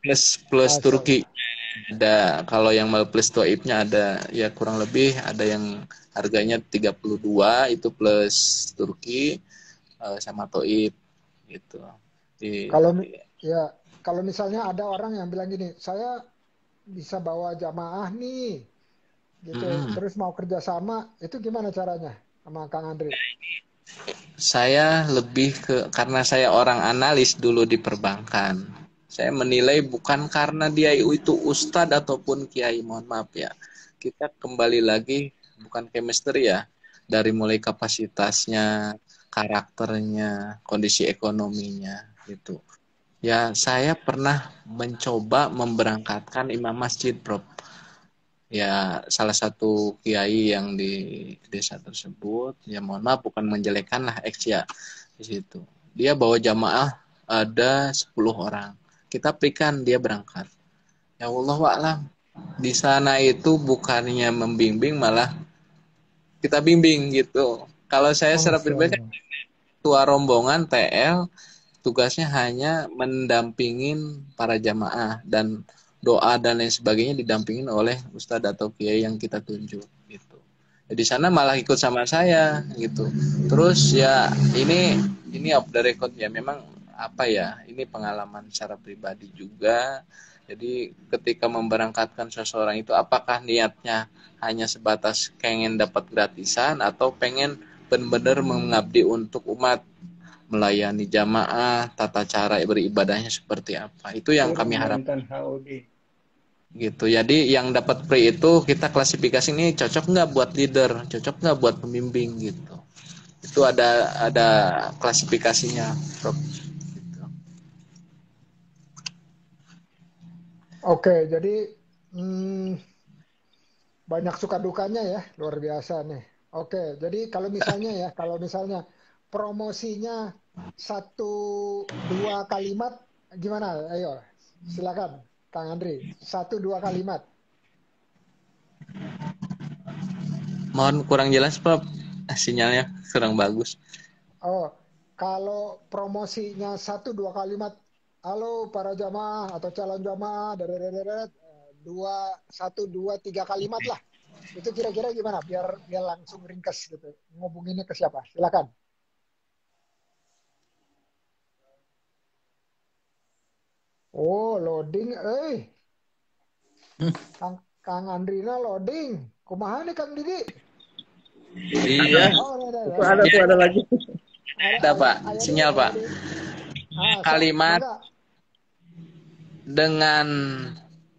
Plus Masya Turki. Allah. Ada, kalau yang mau plus Toibnya ada, ya kurang lebih ada yang harganya 32 itu plus Turki sama Toib gitu. Kalau ya kalau misalnya ada orang yang bilang gini, saya bisa bawa jamaah nih, gitu, terus mau kerjasama, itu gimana caranya sama Kang Andri? Saya lebih karena saya orang analis dulu di perbankan. Saya menilai bukan karena dia itu ustadz ataupun kiai, mohon maaf ya. Kita kembali lagi bukan chemistry ya, dari mulai kapasitasnya, karakternya, kondisi ekonominya gitu. Ya, saya pernah mencoba memberangkatkan imam masjid, Bro. Ya, salah satu kiai yang di desa tersebut, ya mohon maaf bukan menjelekkan lah eks ya di situ. Dia bawa jamaah ada 10 orang. Kita berikan dia berangkat. Ya Allah wa'alam. Di sana itu bukannya membimbing, malah kita bimbing gitu. Kalau saya secara Masya pribadi Allah. ketua rombongan TL, tugasnya hanya mendampingin para jamaah, dan doa dan lain sebagainya didampingin oleh ustadz atau kiai yang kita tunjuk gitu. Ya, di sana malah ikut sama saya gitu. Terus ya ini off the record ya, memang apa ya, ini pengalaman secara pribadi juga. Jadi ketika memberangkatkan seseorang itu, apakah niatnya hanya sebatas pengen dapat gratisan atau pengen benar-benar mengabdi untuk umat, melayani jamaah, tata cara beribadahnya seperti apa. Itu yang kami harapkan. Gitu. Jadi yang dapat free itu kita klasifikasi ini cocok nggak buat leader, cocok nggak buat pembimbing gitu. Itu ada klasifikasinya, Prof. Gitu. Oke, jadi hmm, banyak suka dukanya ya, luar biasa nih. Oke, jadi kalau misalnya promosinya satu dua kalimat, gimana? Ayo, silakan, Kang Andri. Satu dua kalimat. Mohon kurang jelas, Prof. Sinyalnya kurang bagus. Oh, kalau promosinya satu dua kalimat, halo para jamaah atau calon jamaah, dua satu dua tiga kalimat lah. Itu kira-kira gimana? Biar biar langsung ringkas gitu. Ngobonginnya ke siapa? Silakan. Oh, loading, Kang Andrina loading. Kumaha nih Kang Didi? Iya, Oh, itu ada tuh, ada lagi. Ada, Pak. Sinyal, Pak. Di. Sok, Kalimat mangga. dengan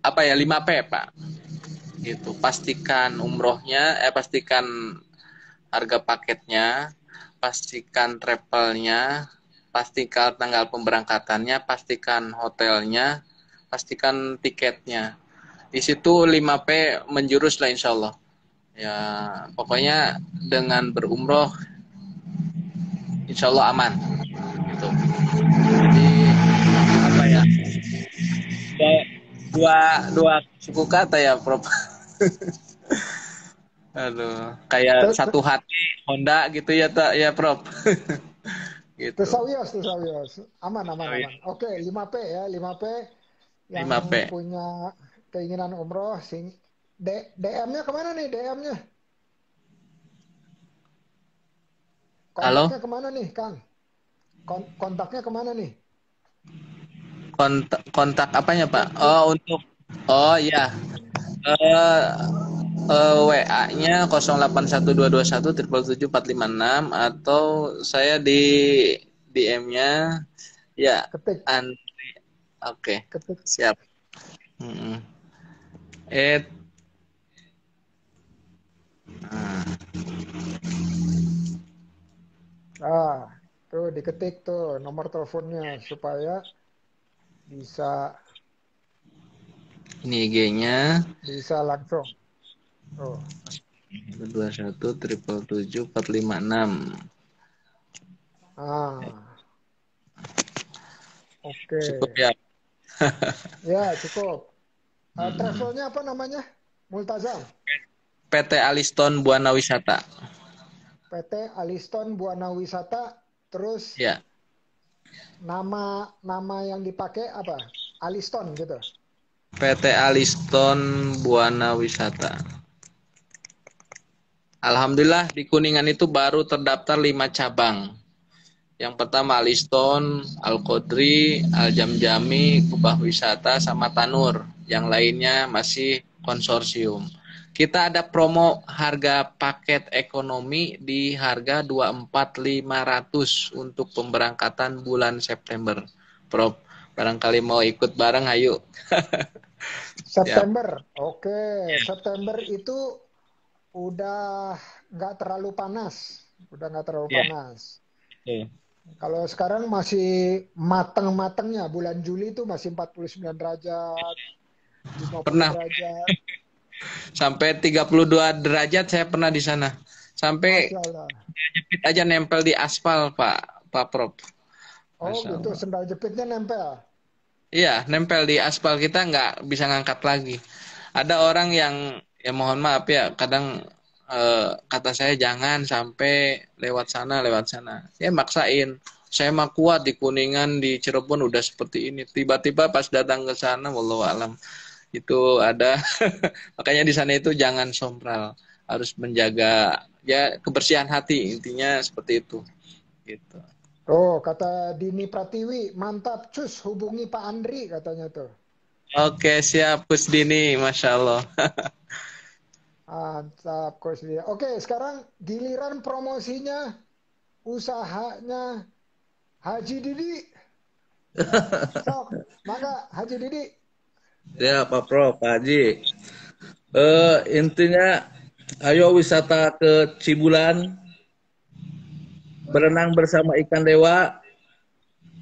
apa ya, 5P, Pak. Gitu. Pastikan harga paketnya, pastikan travelnya, pastikan tanggal pemberangkatannya, pastikan hotelnya, pastikan tiketnya. Di situ 5P menjurus lah insya Allah. Ya, pokoknya dengan berumroh insya Allah aman. Gitu. Jadi apa ya? Dua suku kata ya, Prof. Aduh, kayak Te- satu te- hati Honda gitu ya, tak ya, Prof. Gitu. Tesawios. Aman, aman, aman. Oke, 5P ya, 5P yang 5P. punya keinginan umroh DM-nya kemana nih DM-nya? Halo? Kontaknya kemana nih, Kang? Kontaknya kemana nih? Kontak apanya, Pak? Oh, oh iya. Eh WA-nya 081221 777 456 atau saya di DM-nya ya Ketik, Andri. Oke, ketik. siap. Mm-mm. Eh, nah, Ah, tuh diketik tuh nomor teleponnya supaya bisa ini IG-nya bisa langsung. Oh, 21 777 456. ah, oke. Cukup ya. Ya, cukup. Mm-mm. Travelnya apa namanya? Multazam. PT Aliston Buana Wisata. PT Aliston Buana Wisata. Terus Ya, nama nama yang dipakai apa? Aliston gitu. PT Aliston Buana Wisata. Alhamdulillah di Kuningan itu baru terdaftar 5 cabang. Yang pertama Aliston, Al-Qodri, Al-Jamjami, Kubah Wisata, sama Tanur. Yang lainnya masih konsorsium. Kita ada promo harga paket ekonomi di harga 24.500 untuk pemberangkatan bulan September. Prof, barangkali mau ikut bareng, ayo. Siap. September. Oke, September itu udah nggak terlalu panas. Udah nggak terlalu Ya. panas. Kalau sekarang masih mateng-matengnya, bulan Juli itu masih 49 derajat, 50 Pernah derajat. sampai 32 derajat saya pernah di sana. Sampai Masya Allah. jepit aja nempel di aspal, Pak Prof. Oh Masya gitu, Allah. sendal jepitnya nempel. Iya, nempel di aspal, kita nggak bisa ngangkat lagi. Ada orang yang, ya mohon maaf ya, kadang kata saya jangan sampai lewat sana, lewat sana. Ya maksain. Saya mah kuat di Kuningan, di Cirebon udah seperti ini. Tiba-tiba pas datang ke sana, wallahu alam, itu ada. Makanya di sana itu jangan sompral. Harus menjaga ya kebersihan hati, intinya seperti itu. Gitu. Oh, kata Dini Pratiwi, mantap cus hubungi Pak Andri katanya tuh. Oke, siap Kusdini, Masya Allah. Mantap Coach Didi. Oke, sekarang giliran promosinya, usahanya Haji Didi. Sok, maka Haji Didi. Ya, Pak Prof, Pak Haji. Intinya, ayo wisata ke Cibulan, berenang bersama ikan dewa,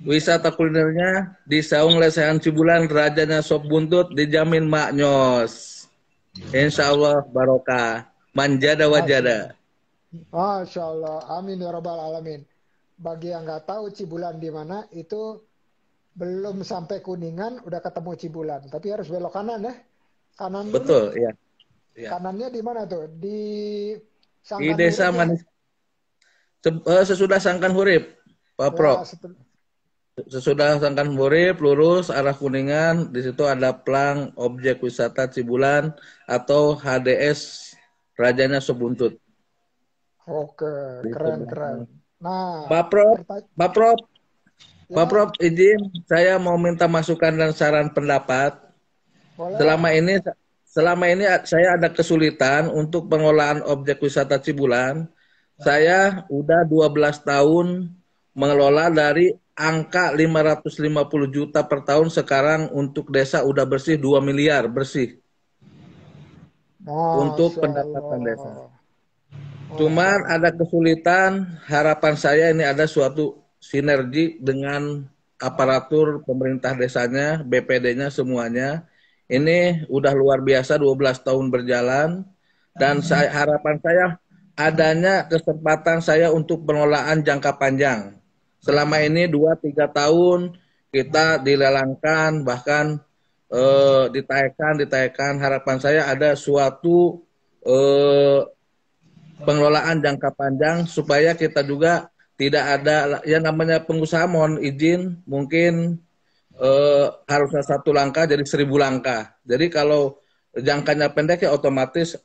wisata kulinernya di Saung Lesehan Cibulan, rajanya sop buntut dijamin maknyos. Insya Allah barokah, manjada Masya Allah. wajada. Masya Allah. Amin ya Rabbal Alamin. Bagi yang nggak tahu Cibulan di mana, itu belum sampai Kuningan udah ketemu Cibulan. Tapi harus belok kanan ya. Kanan dulu. Betul, ya. Ya. Kanannya di mana tuh? Di Di Sangkan desa Urip ya? Manis, sesudah Sangkan Hurip, Pak Ya, Pro. Sesudah Sangkan Hurip, lurus arah Kuningan, di situ ada plang objek wisata Cibulan atau HDS Rajanya Sobuntut. oke, Di keren, keren. sebelah. Nah, Pak Pro, pertanyaan, Pak Pro, Pak ya, Prof, izin saya mau minta masukan dan saran pendapat. boleh. Selama ini saya ada kesulitan untuk pengelolaan objek wisata Cibulan. Saya udah 12 tahun mengelola dari angka 550 juta per tahun, sekarang untuk desa udah bersih 2 miliar bersih untuk Masya pendapatan desa. Allah. Masya Cuman ada Allah. kesulitan, harapan saya ini ada suatu sinergi dengan aparatur pemerintah desanya, BPD-nya semuanya. Ini udah luar biasa 12 tahun berjalan dan harapan saya adanya kesempatan saya untuk pengelolaan jangka panjang. Selama ini 2-3 tahun kita dilelangkan, bahkan ditayangkan. Harapan saya ada suatu eh, pengelolaan jangka panjang supaya kita juga tidak ada yang namanya pengusaha, mohon izin mungkin harusnya 1 langkah jadi 1.000 langkah. Jadi kalau jangkanya pendek ya otomatis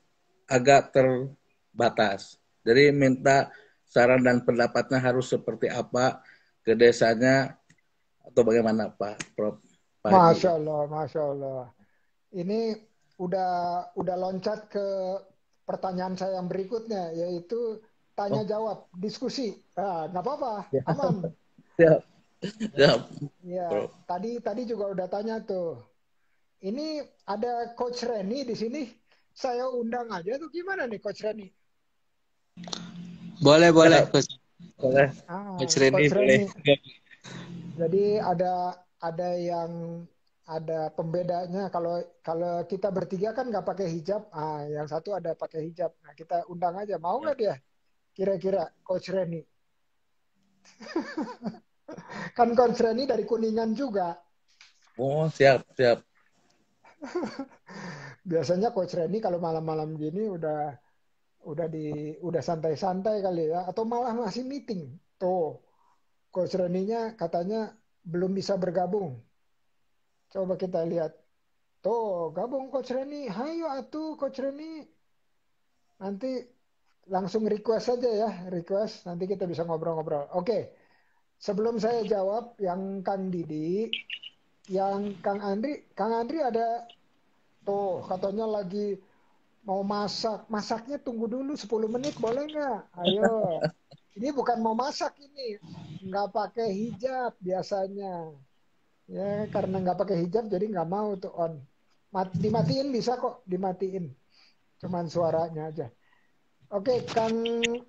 agak terbatas. Jadi minta saran dan pendapatnya harus seperti apa ke desanya atau bagaimana Pak Prof. Pak Masya Haji. Allah, Masya Allah. Ini udah loncat ke pertanyaan saya yang berikutnya, yaitu tanya Oh, jawab, diskusi. Nah, nggak apa-apa, ya, aman. siap, siap, Ya, Prof. tadi juga udah tanya tuh. Ini ada Coach Reni di sini. Saya undang aja tuh, gimana nih Coach Reni? Boleh, boleh, Siap, Coach. boleh. Coach Coach Reni boleh. Reni. Jadi ada yang ada pembedanya. Kalau kalau kita bertiga kan nggak pakai hijab. Yang satu ada pakai hijab. Nah, kita undang aja. Mau nggak dia? Kira-kira Coach Reni. Kan Coach Reni dari Kuningan juga. Oh, siap, siap. Biasanya Coach Reni kalau malam-malam gini udah santai-santai kali ya, atau malah masih meeting. Tuh, Coach Reninya katanya belum bisa bergabung. Coba kita lihat. Tuh, gabung Coach Reni. Hayo atuh Coach Reni. Nanti langsung request saja ya, request. Nanti kita bisa ngobrol-ngobrol. Oke, sebelum saya jawab yang Kang Didi, yang Kang Andri ada tuh katanya lagi mau masak. Masaknya tunggu dulu 10 menit boleh nggak? Ayo. Ini bukan mau masak ini. Nggak pakai hijab biasanya. Ya, karena nggak pakai hijab jadi nggak mau tuh on. Dimatiin bisa kok, dimatiin. Cuman suaranya aja. Oke,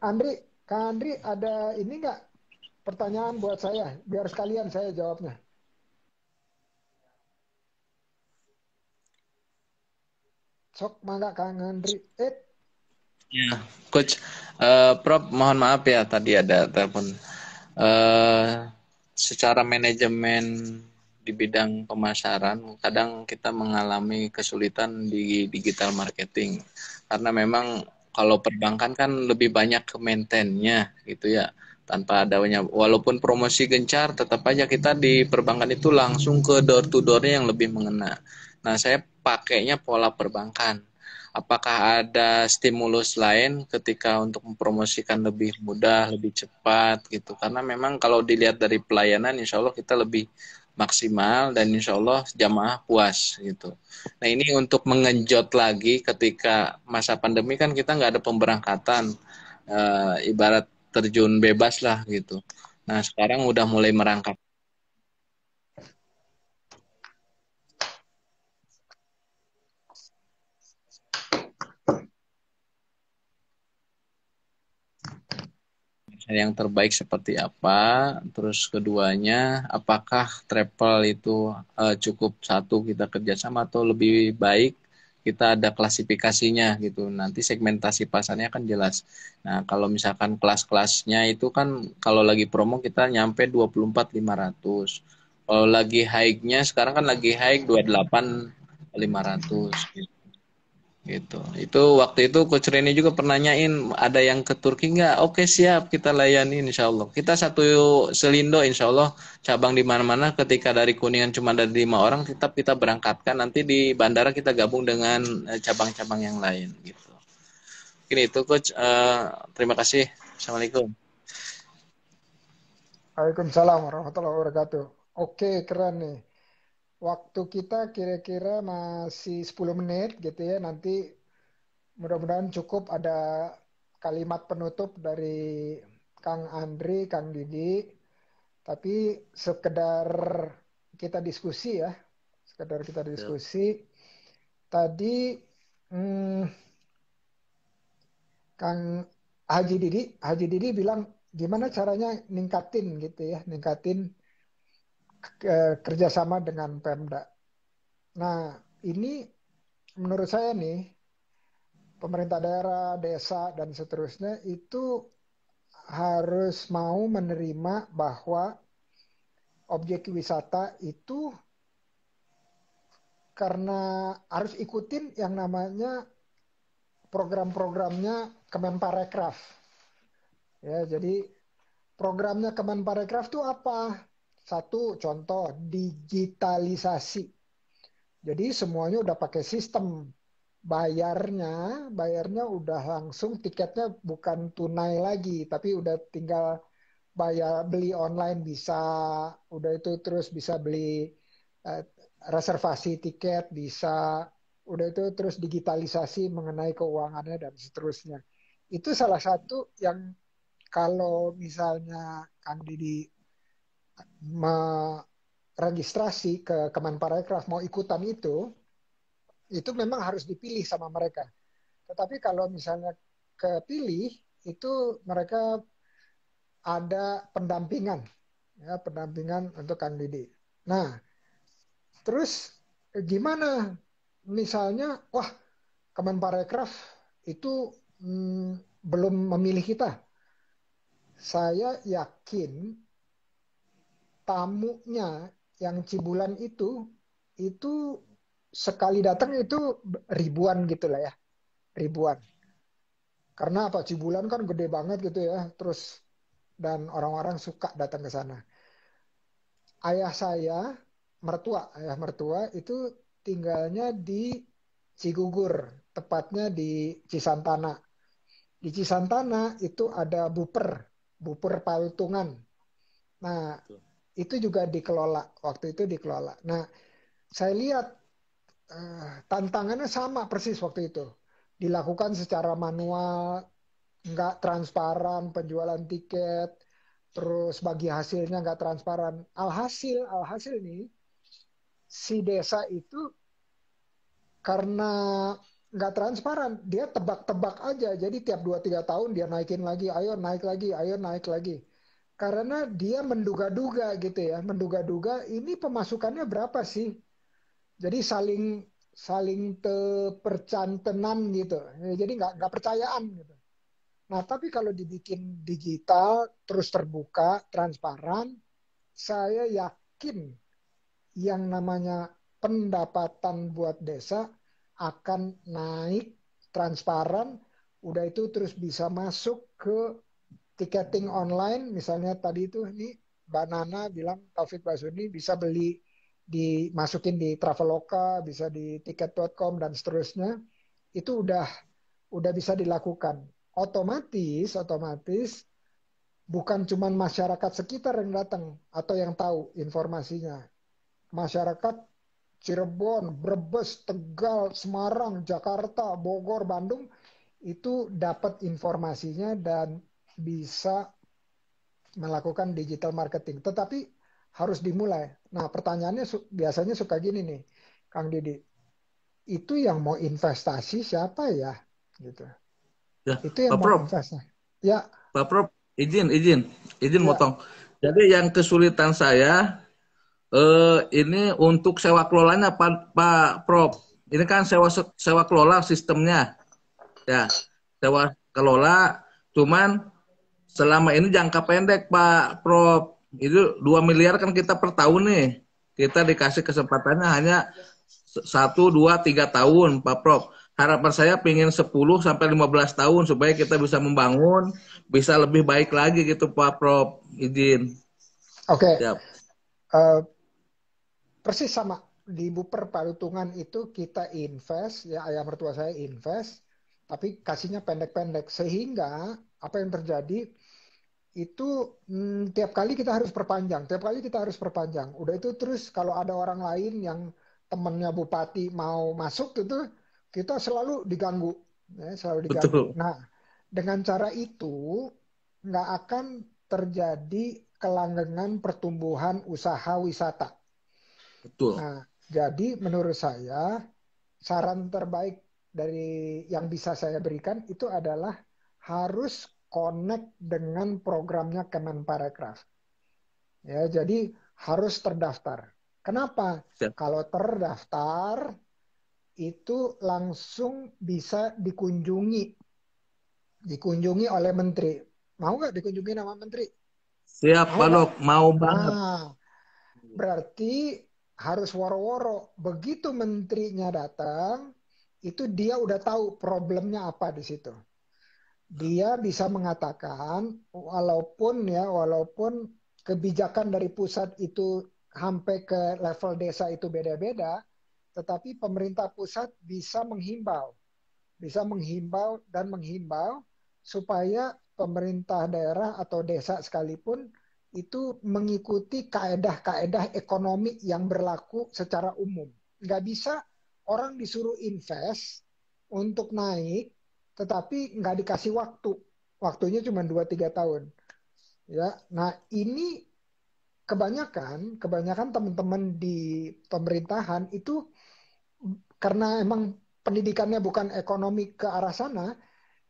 Andri, Kang Andri ada ini nggak pertanyaan buat saya? Biar sekalian saya jawabnya. Sok mangga Kang Andri. Ya, Coach, Prof, mohon maaf ya tadi ada telepon. Eh, Secara manajemen di bidang pemasaran, kadang kita mengalami kesulitan di digital marketing karena memang kalau perbankan kan lebih banyak ke maintain-nya gitu ya. Tanpa adanya, walaupun promosi gencar, tetap aja kita di perbankan itu langsung ke door to door-nya yang lebih mengena. Nah, saya pakainya pola perbankan. Apakah ada stimulus lain ketika untuk mempromosikan lebih mudah, lebih cepat gitu? Karena memang kalau dilihat dari pelayanan, insya Allah kita lebih maksimal dan insya Allah jamaah puas gitu. Nah ini untuk mengenjot lagi ketika masa pandemi kan kita nggak ada pemberangkatan, ibarat terjun bebas lah gitu. Nah sekarang udah mulai merangkap. yang terbaik seperti apa, terus keduanya apakah travel itu cukup satu kita kerjasama atau lebih baik kita ada klasifikasinya gitu. Nanti segmentasi pasarnya kan jelas. Nah, kalau misalkan kelas-kelasnya itu kan kalau lagi promo kita nyampe 24.500. Kalau lagi high-nya sekarang kan lagi high 28.500 gitu. Gitu. Itu waktu itu Coach Reni juga pernah nanyain ada yang ke Turki nggak? Oke siap kita layani insya Allah. Kita satu selindo insya Allah cabang di mana-mana. Ketika dari Kuningan cuma ada 5 orang, tetap kita berangkatkan. Nanti di bandara kita gabung dengan cabang-cabang yang lain gitu. Mungkin itu Coach. Terima kasih. Assalamualaikum. Waalaikumsalam warahmatullahi wabarakatuh. Oke, keren nih. Waktu kita kira-kira masih 10 menit gitu ya. Nanti mudah-mudahan cukup ada kalimat penutup dari Kang Andri, Kang Didi. Tapi sekedar kita diskusi ya. Sekedar kita Siap. diskusi. Tadi hmm, Kang Haji Didi bilang gimana caranya ningkatin gitu ya, ningkatin kerjasama dengan Pemda. Nah, ini menurut saya nih, pemerintah daerah, desa, dan seterusnya itu harus mau menerima bahwa objek wisata itu karena harus ikutin yang namanya program-programnya Kemenparekraf. Ya, jadi programnya Kemenparekraf itu apa? Satu contoh, digitalisasi. Jadi semuanya udah pakai sistem. Bayarnya udah langsung, tiketnya bukan tunai lagi, tapi udah tinggal beli online bisa, udah itu terus bisa beli eh, reservasi tiket bisa, udah itu terus digitalisasi mengenai keuangannya dan seterusnya. Itu salah satu yang kalau misalnya Kang Didi meregistrasi ke Kemenparekraf mau ikutan itu memang harus dipilih sama mereka. Tetapi kalau misalnya kepilih, itu mereka ada pendampingan, ya pendampingan untuk Kang Didi. Nah, terus gimana? Misalnya, wah Kemenparekraf itu belum memilih kita. Saya yakin tamunya yang Cibulan itu sekali datang itu ribuan gitu lah ya, ribuan. Karena apa? Cibulan kan gede banget gitu ya, terus dan orang-orang suka datang ke sana. Ayah saya, ayah mertua itu tinggalnya di Cigugur, tepatnya di Cisantana. Di Cisantana itu ada Buper Palutungan. Nah, itu juga dikelola, waktu itu dikelola. Nah, saya lihat tantangannya sama persis waktu itu. Dilakukan secara manual, nggak transparan penjualan tiket, terus bagi hasilnya nggak transparan. Alhasil nih, si desa itu karena nggak transparan, dia tebak-tebak aja. Jadi tiap 2-3 tahun dia naikin lagi, ayo naik lagi, ayo naik lagi. Karena dia menduga-duga gitu ya, menduga-duga ini pemasukannya berapa sih? Jadi saling saling percantenan gitu. Jadi nggak percayaan gitu. Nah, tapi kalau dibikin digital, terus terbuka, transparan, saya yakin yang namanya pendapatan buat desa akan naik transparan, udah itu terus bisa masuk ke tiketing online, misalnya tadi itu nih Mbak Nana bilang Taufik Basuni bisa beli dimasukin di Traveloka, bisa di tiket.com dan seterusnya, itu udah bisa dilakukan. Otomatis bukan cuma masyarakat sekitar yang datang atau yang tahu informasinya. Masyarakat Cirebon, Brebes, Tegal, Semarang, Jakarta, Bogor, Bandung itu dapat informasinya dan bisa melakukan digital marketing. Tetapi harus dimulai. Nah, pertanyaannya biasanya suka gini nih, Kang Didi. Itu yang mau investasi siapa ya? Gitu. Ya, Itu yang Pak mau Prof, investasi. Ya, Pak Prof. izin Ya, motong. Jadi yang kesulitan saya ini untuk sewa kelolanya Pak Prof. Ini kan sewa kelola sistemnya, ya sewa kelola. Cuman selama ini jangka pendek Pak Prof. Itu 2 miliar kan kita per tahun nih. Kita dikasih kesempatannya hanya 1, 2, 3 tahun Pak Prof. Harapan saya pengen 10 sampai 15 tahun supaya kita bisa membangun, bisa lebih baik lagi gitu Pak Prof. Izin. oke. Siap. Eh, persis sama di Buper Palutungan itu kita invest, ya ayah mertua saya invest, tapi kasihnya pendek-pendek sehingga apa yang terjadi itu tiap kali kita harus perpanjang, tiap kali kita harus perpanjang. Udah itu terus kalau ada orang lain yang temennya bupati mau masuk gitu, kita selalu diganggu, ya, selalu diganggu. Betul. Nah, dengan cara itu nggak akan terjadi kelanggengan pertumbuhan usaha wisata. Betul. Nah, jadi menurut saya saran terbaik dari yang bisa saya berikan itu adalah harus connect dengan programnya Kemenparekraf. Ya, jadi harus terdaftar. Kenapa? Siap. Kalau terdaftar itu langsung bisa dikunjungi oleh menteri. Mau nggak dikunjungi nama menteri? Siap Mau Pak kan? Dok, mau banget. Nah, berarti harus woro-woro. Begitu menterinya datang, itu dia udah tahu problemnya apa di situ. Dia bisa mengatakan, walaupun kebijakan dari pusat itu sampai ke level desa itu beda-beda, tetapi pemerintah pusat bisa menghimbau dan menghimbau supaya pemerintah daerah atau desa sekalipun itu mengikuti kaedah-kaedah ekonomi yang berlaku secara umum. Nggak bisa orang disuruh invest untuk naik, tetapi nggak dikasih waktu. Waktunya cuma 2-3 tahun. Ya, nah ini kebanyakan teman-teman di pemerintahan itu karena emang pendidikannya bukan ekonomi ke arah sana,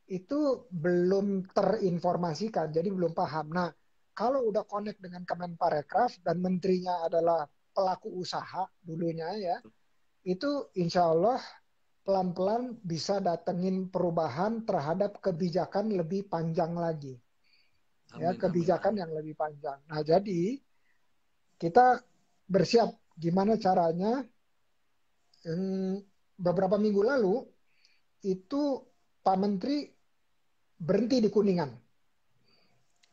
itu belum terinformasikan, jadi belum paham. Nah, kalau udah connect dengan Kemenparekraf dan menterinya adalah pelaku usaha dulunya ya, itu insya Allah pelan-pelan bisa datengin perubahan terhadap kebijakan lebih panjang lagi. Ya, Amin, amin, kebijakan amin. yang lebih panjang. Nah, jadi kita bersiap gimana caranya. Beberapa minggu lalu itu Pak Menteri berhenti di Kuningan.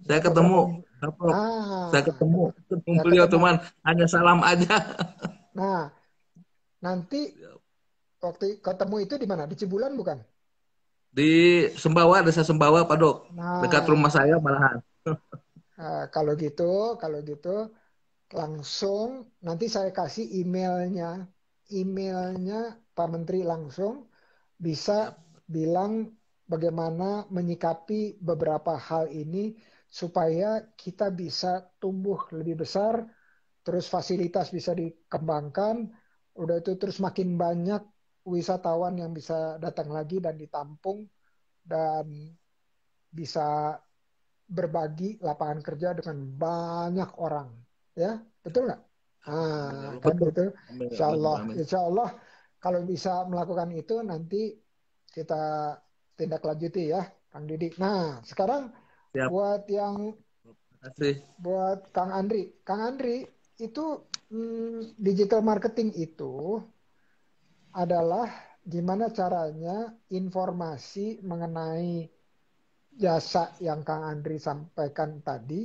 Saya Ya, beberapa ketemu, minggu. Pak Prof. Saya Nah, ketemu ya beliau ketemu. cuman hanya salam aja. Nah, nanti waktu ketemu itu di mana? Di Cibulan bukan? Di Sembawa, Desa Sembawa, Pak Dok. Dekat rumah Nah, saya malahan. kalau gitu langsung nanti saya kasih emailnya Pak Menteri langsung bisa Siap. bilang bagaimana menyikapi beberapa hal ini supaya kita bisa tumbuh lebih besar, terus fasilitas bisa dikembangkan, udah itu terus makin banyak wisatawan yang bisa datang lagi dan ditampung dan bisa berbagi lapangan kerja dengan banyak orang, ya betul nggak? Amin ya Ah, Allah. kan Betul. gitu. Amin ya Insya Allah. Allah, Amin. insya Allah kalau bisa melakukan itu nanti kita tindak lanjuti ya, Kang Didi. Nah, sekarang Siap. buat yang Terima kasih. buat Kang Andri itu digital marketing itu adalah gimana caranya informasi mengenai jasa yang Kang Andri sampaikan tadi,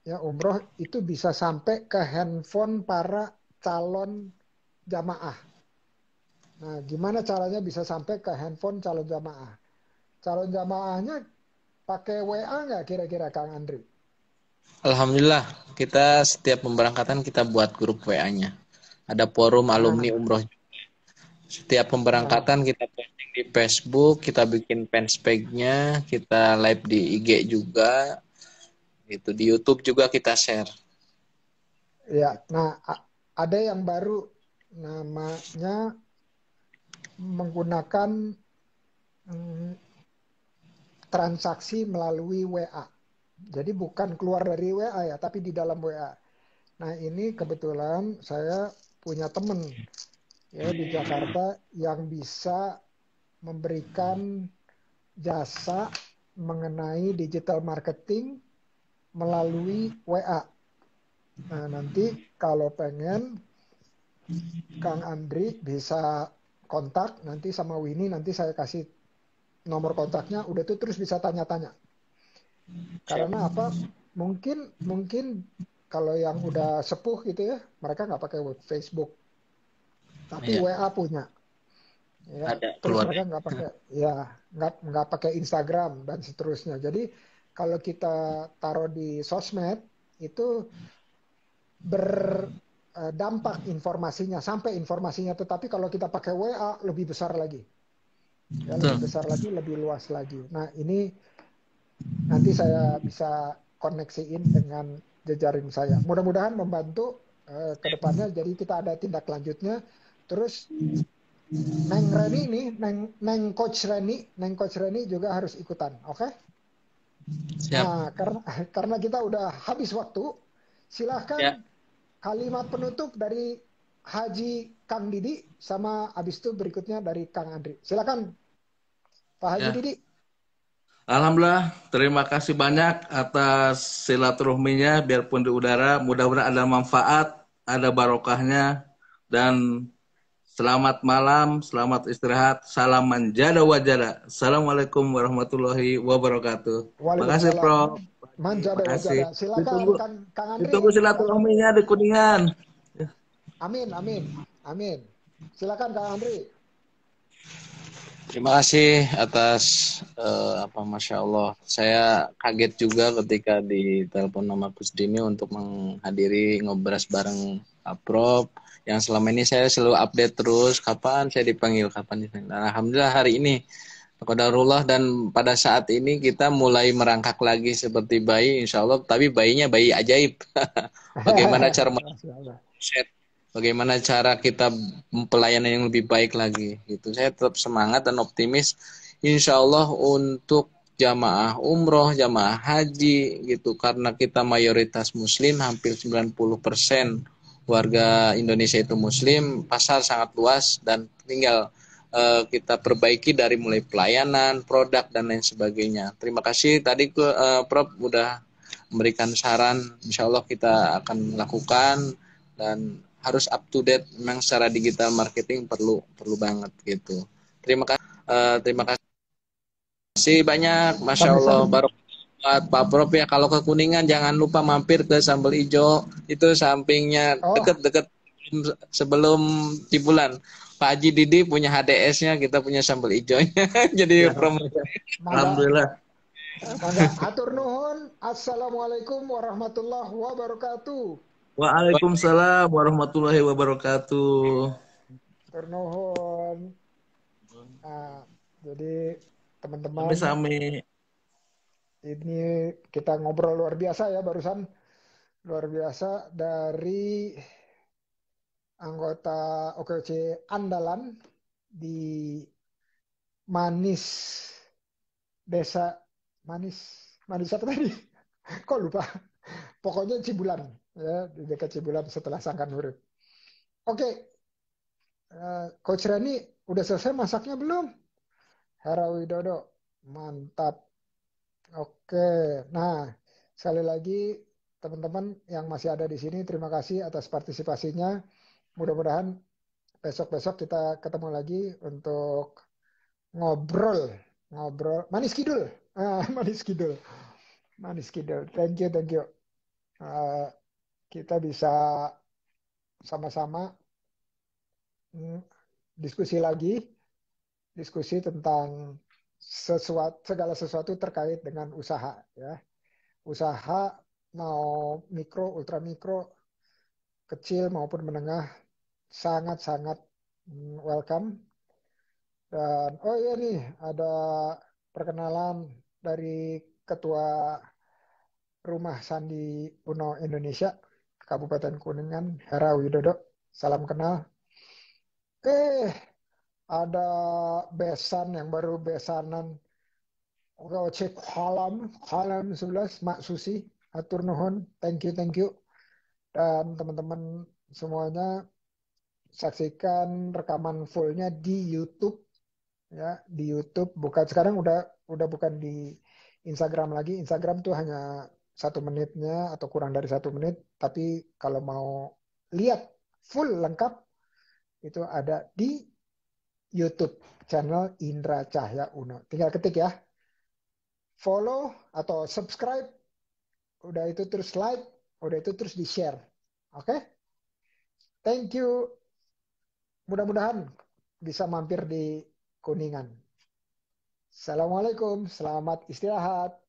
ya umroh itu bisa sampai ke handphone para calon jamaah. Nah, gimana caranya bisa sampai ke handphone calon jamaah? Calon jamaahnya pakai WA nggak kira-kira Kang Andri? Alhamdulillah, kita setiap pemberangkatan kita buat grup WA-nya. Ada forum alumni Nah, umroh. Setiap nah, pemberangkatan kita posting di Facebook, kita bikin fanspage-nya, kita live di IG juga, itu di YouTube juga kita share. ya. Gitu. Nah, ada yang baru namanya menggunakan mm, transaksi melalui WA. Jadi bukan keluar dari WA ya, tapi di dalam WA. Nah ini kebetulan saya punya temen ya di Jakarta yang bisa memberikan jasa mengenai digital marketing melalui WA. Nah nanti kalau pengen Kang Andri bisa kontak nanti sama Winnie, nanti saya kasih nomor kontaknya, udah tuh terus bisa tanya-tanya. Siap. Karena apa? Mungkin mungkin kalau yang udah sepuh gitu ya, mereka nggak pakai Facebook, tapi Iya, WA punya. Ya, ada terus keluar. mereka nggak pakai, ya nggak pakai Instagram dan seterusnya. Jadi kalau kita taruh di sosmed itu berdampak informasinya sampai informasinya, tetapi kalau kita pakai WA lebih besar lagi, ya lebih Betul. besar lagi, lebih luas lagi. Nah ini nanti saya bisa koneksiin dengan jejaring saya. Mudah-mudahan membantu ke depannya. Jadi kita ada tindak lanjutnya. Terus Neng Reni nih, Neng Coach Reni juga harus ikutan, oke? Siap. Nah, karena kita udah habis waktu, Ya. silahkan kalimat penutup dari Haji Kang Didi sama abis itu berikutnya dari Kang Andri. Silakan Pak Haji Ya. Didi. Alhamdulillah, terima kasih banyak atas silaturahminya, biarpun di udara, mudah-mudahan ada manfaat, ada barokahnya, dan selamat malam, selamat istirahat, salam manjada wajada. Assalamualaikum warahmatullahi wabarakatuh. Makasih, Waalaikumsalam. Prof. Manjada Makasih. wajada. Silakan Ditunggu, Kang ditunggu Andri. silaturahminya di Kuningan. Amin, amin, amin. Silakan Kang Andri. Terima kasih atas Masya Allah. Saya kaget juga ketika ditelepon nama Gus Dini untuk menghadiri ngobras bareng Pak Prof. Yang selama ini saya selalu update terus kapan saya dipanggil, kapan dipanggil. Dan alhamdulillah hari ini qadarullah, dan pada saat ini kita mulai merangkak lagi seperti bayi insya Allah, tapi bayinya bayi ajaib. Bagaimana cara Masya Allah. set, bagaimana cara kita pelayanan yang lebih baik lagi gitu. Saya tetap semangat dan optimis insya Allah untuk jamaah umroh, jamaah haji gitu, karena kita mayoritas muslim, hampir 90% warga Indonesia itu muslim, pasar sangat luas dan tinggal kita perbaiki dari mulai pelayanan, produk dan lain sebagainya. Terima kasih tadi Prof udah memberikan saran, insya Allah kita akan lakukan, dan harus up to date memang secara digital marketing perlu perlu banget gitu. Terima kasih banyak, masya Allah, Sami-sami. baru buat Pak Prof ya. Kalau ke Kuningan jangan lupa mampir ke Sambal Ijo, itu sampingnya Oh, deket-deket sebelum Cibulan. Pak Haji Didi punya HDS-nya, kita punya sambal ijonya. Jadi Ya, promo. mangga, Alhamdulillah. mangga. Hatur nuhun. Assalamualaikum warahmatullahi wabarakatuh. Waalaikumsalam warahmatullahi wabarakatuh. Hatur nuhun. Nah, jadi teman-teman, Sami-sami. ini kita ngobrol luar biasa ya barusan. Luar biasa dari anggota OKC andalan di Manis, desa Manis, Manis apa tadi? Kok lupa? Pokoknya Cibulan, ya di dekat Cibulan setelah Sangkan Urip. Oke, Coach Rani udah selesai masaknya belum? Hera Widodo, mantap. Oke, nah sekali lagi teman-teman yang masih ada di sini, terima kasih atas partisipasinya. Mudah-mudahan besok-besok kita ketemu lagi untuk ngobrol, ngobrol manis kidul, manis kidul, manis kidul. Thank you, thank you. Uh, kita bisa sama-sama diskusi lagi, diskusi tentang segala sesuatu terkait dengan usaha, ya. Usaha mau mikro, ultra mikro, kecil maupun menengah, sangat-sangat welcome. Dan oh iya nih, ada perkenalan dari Ketua Rumah Sandi Uno Indonesia, Kabupaten Kuningan, Hera Widodo. Salam kenal. Ada besan yang baru besanan Kalau cek halam 11 Mak Susi, atur nuhun, thank you. Dan teman-teman semuanya saksikan rekaman fullnya di YouTube ya, di YouTube. Bukan sekarang udah bukan di Instagram lagi. Instagram tuh hanya 1 menitnya atau kurang dari 1 menit. Tapi kalau mau lihat full lengkap itu ada di YouTube channel Indra Cahya Uno. Tinggal ketik ya, follow atau subscribe, udah itu terus like, udah itu terus di share. Oke, okay? Thank you. Mudah-mudahan bisa mampir di Kuningan. Assalamualaikum, selamat istirahat.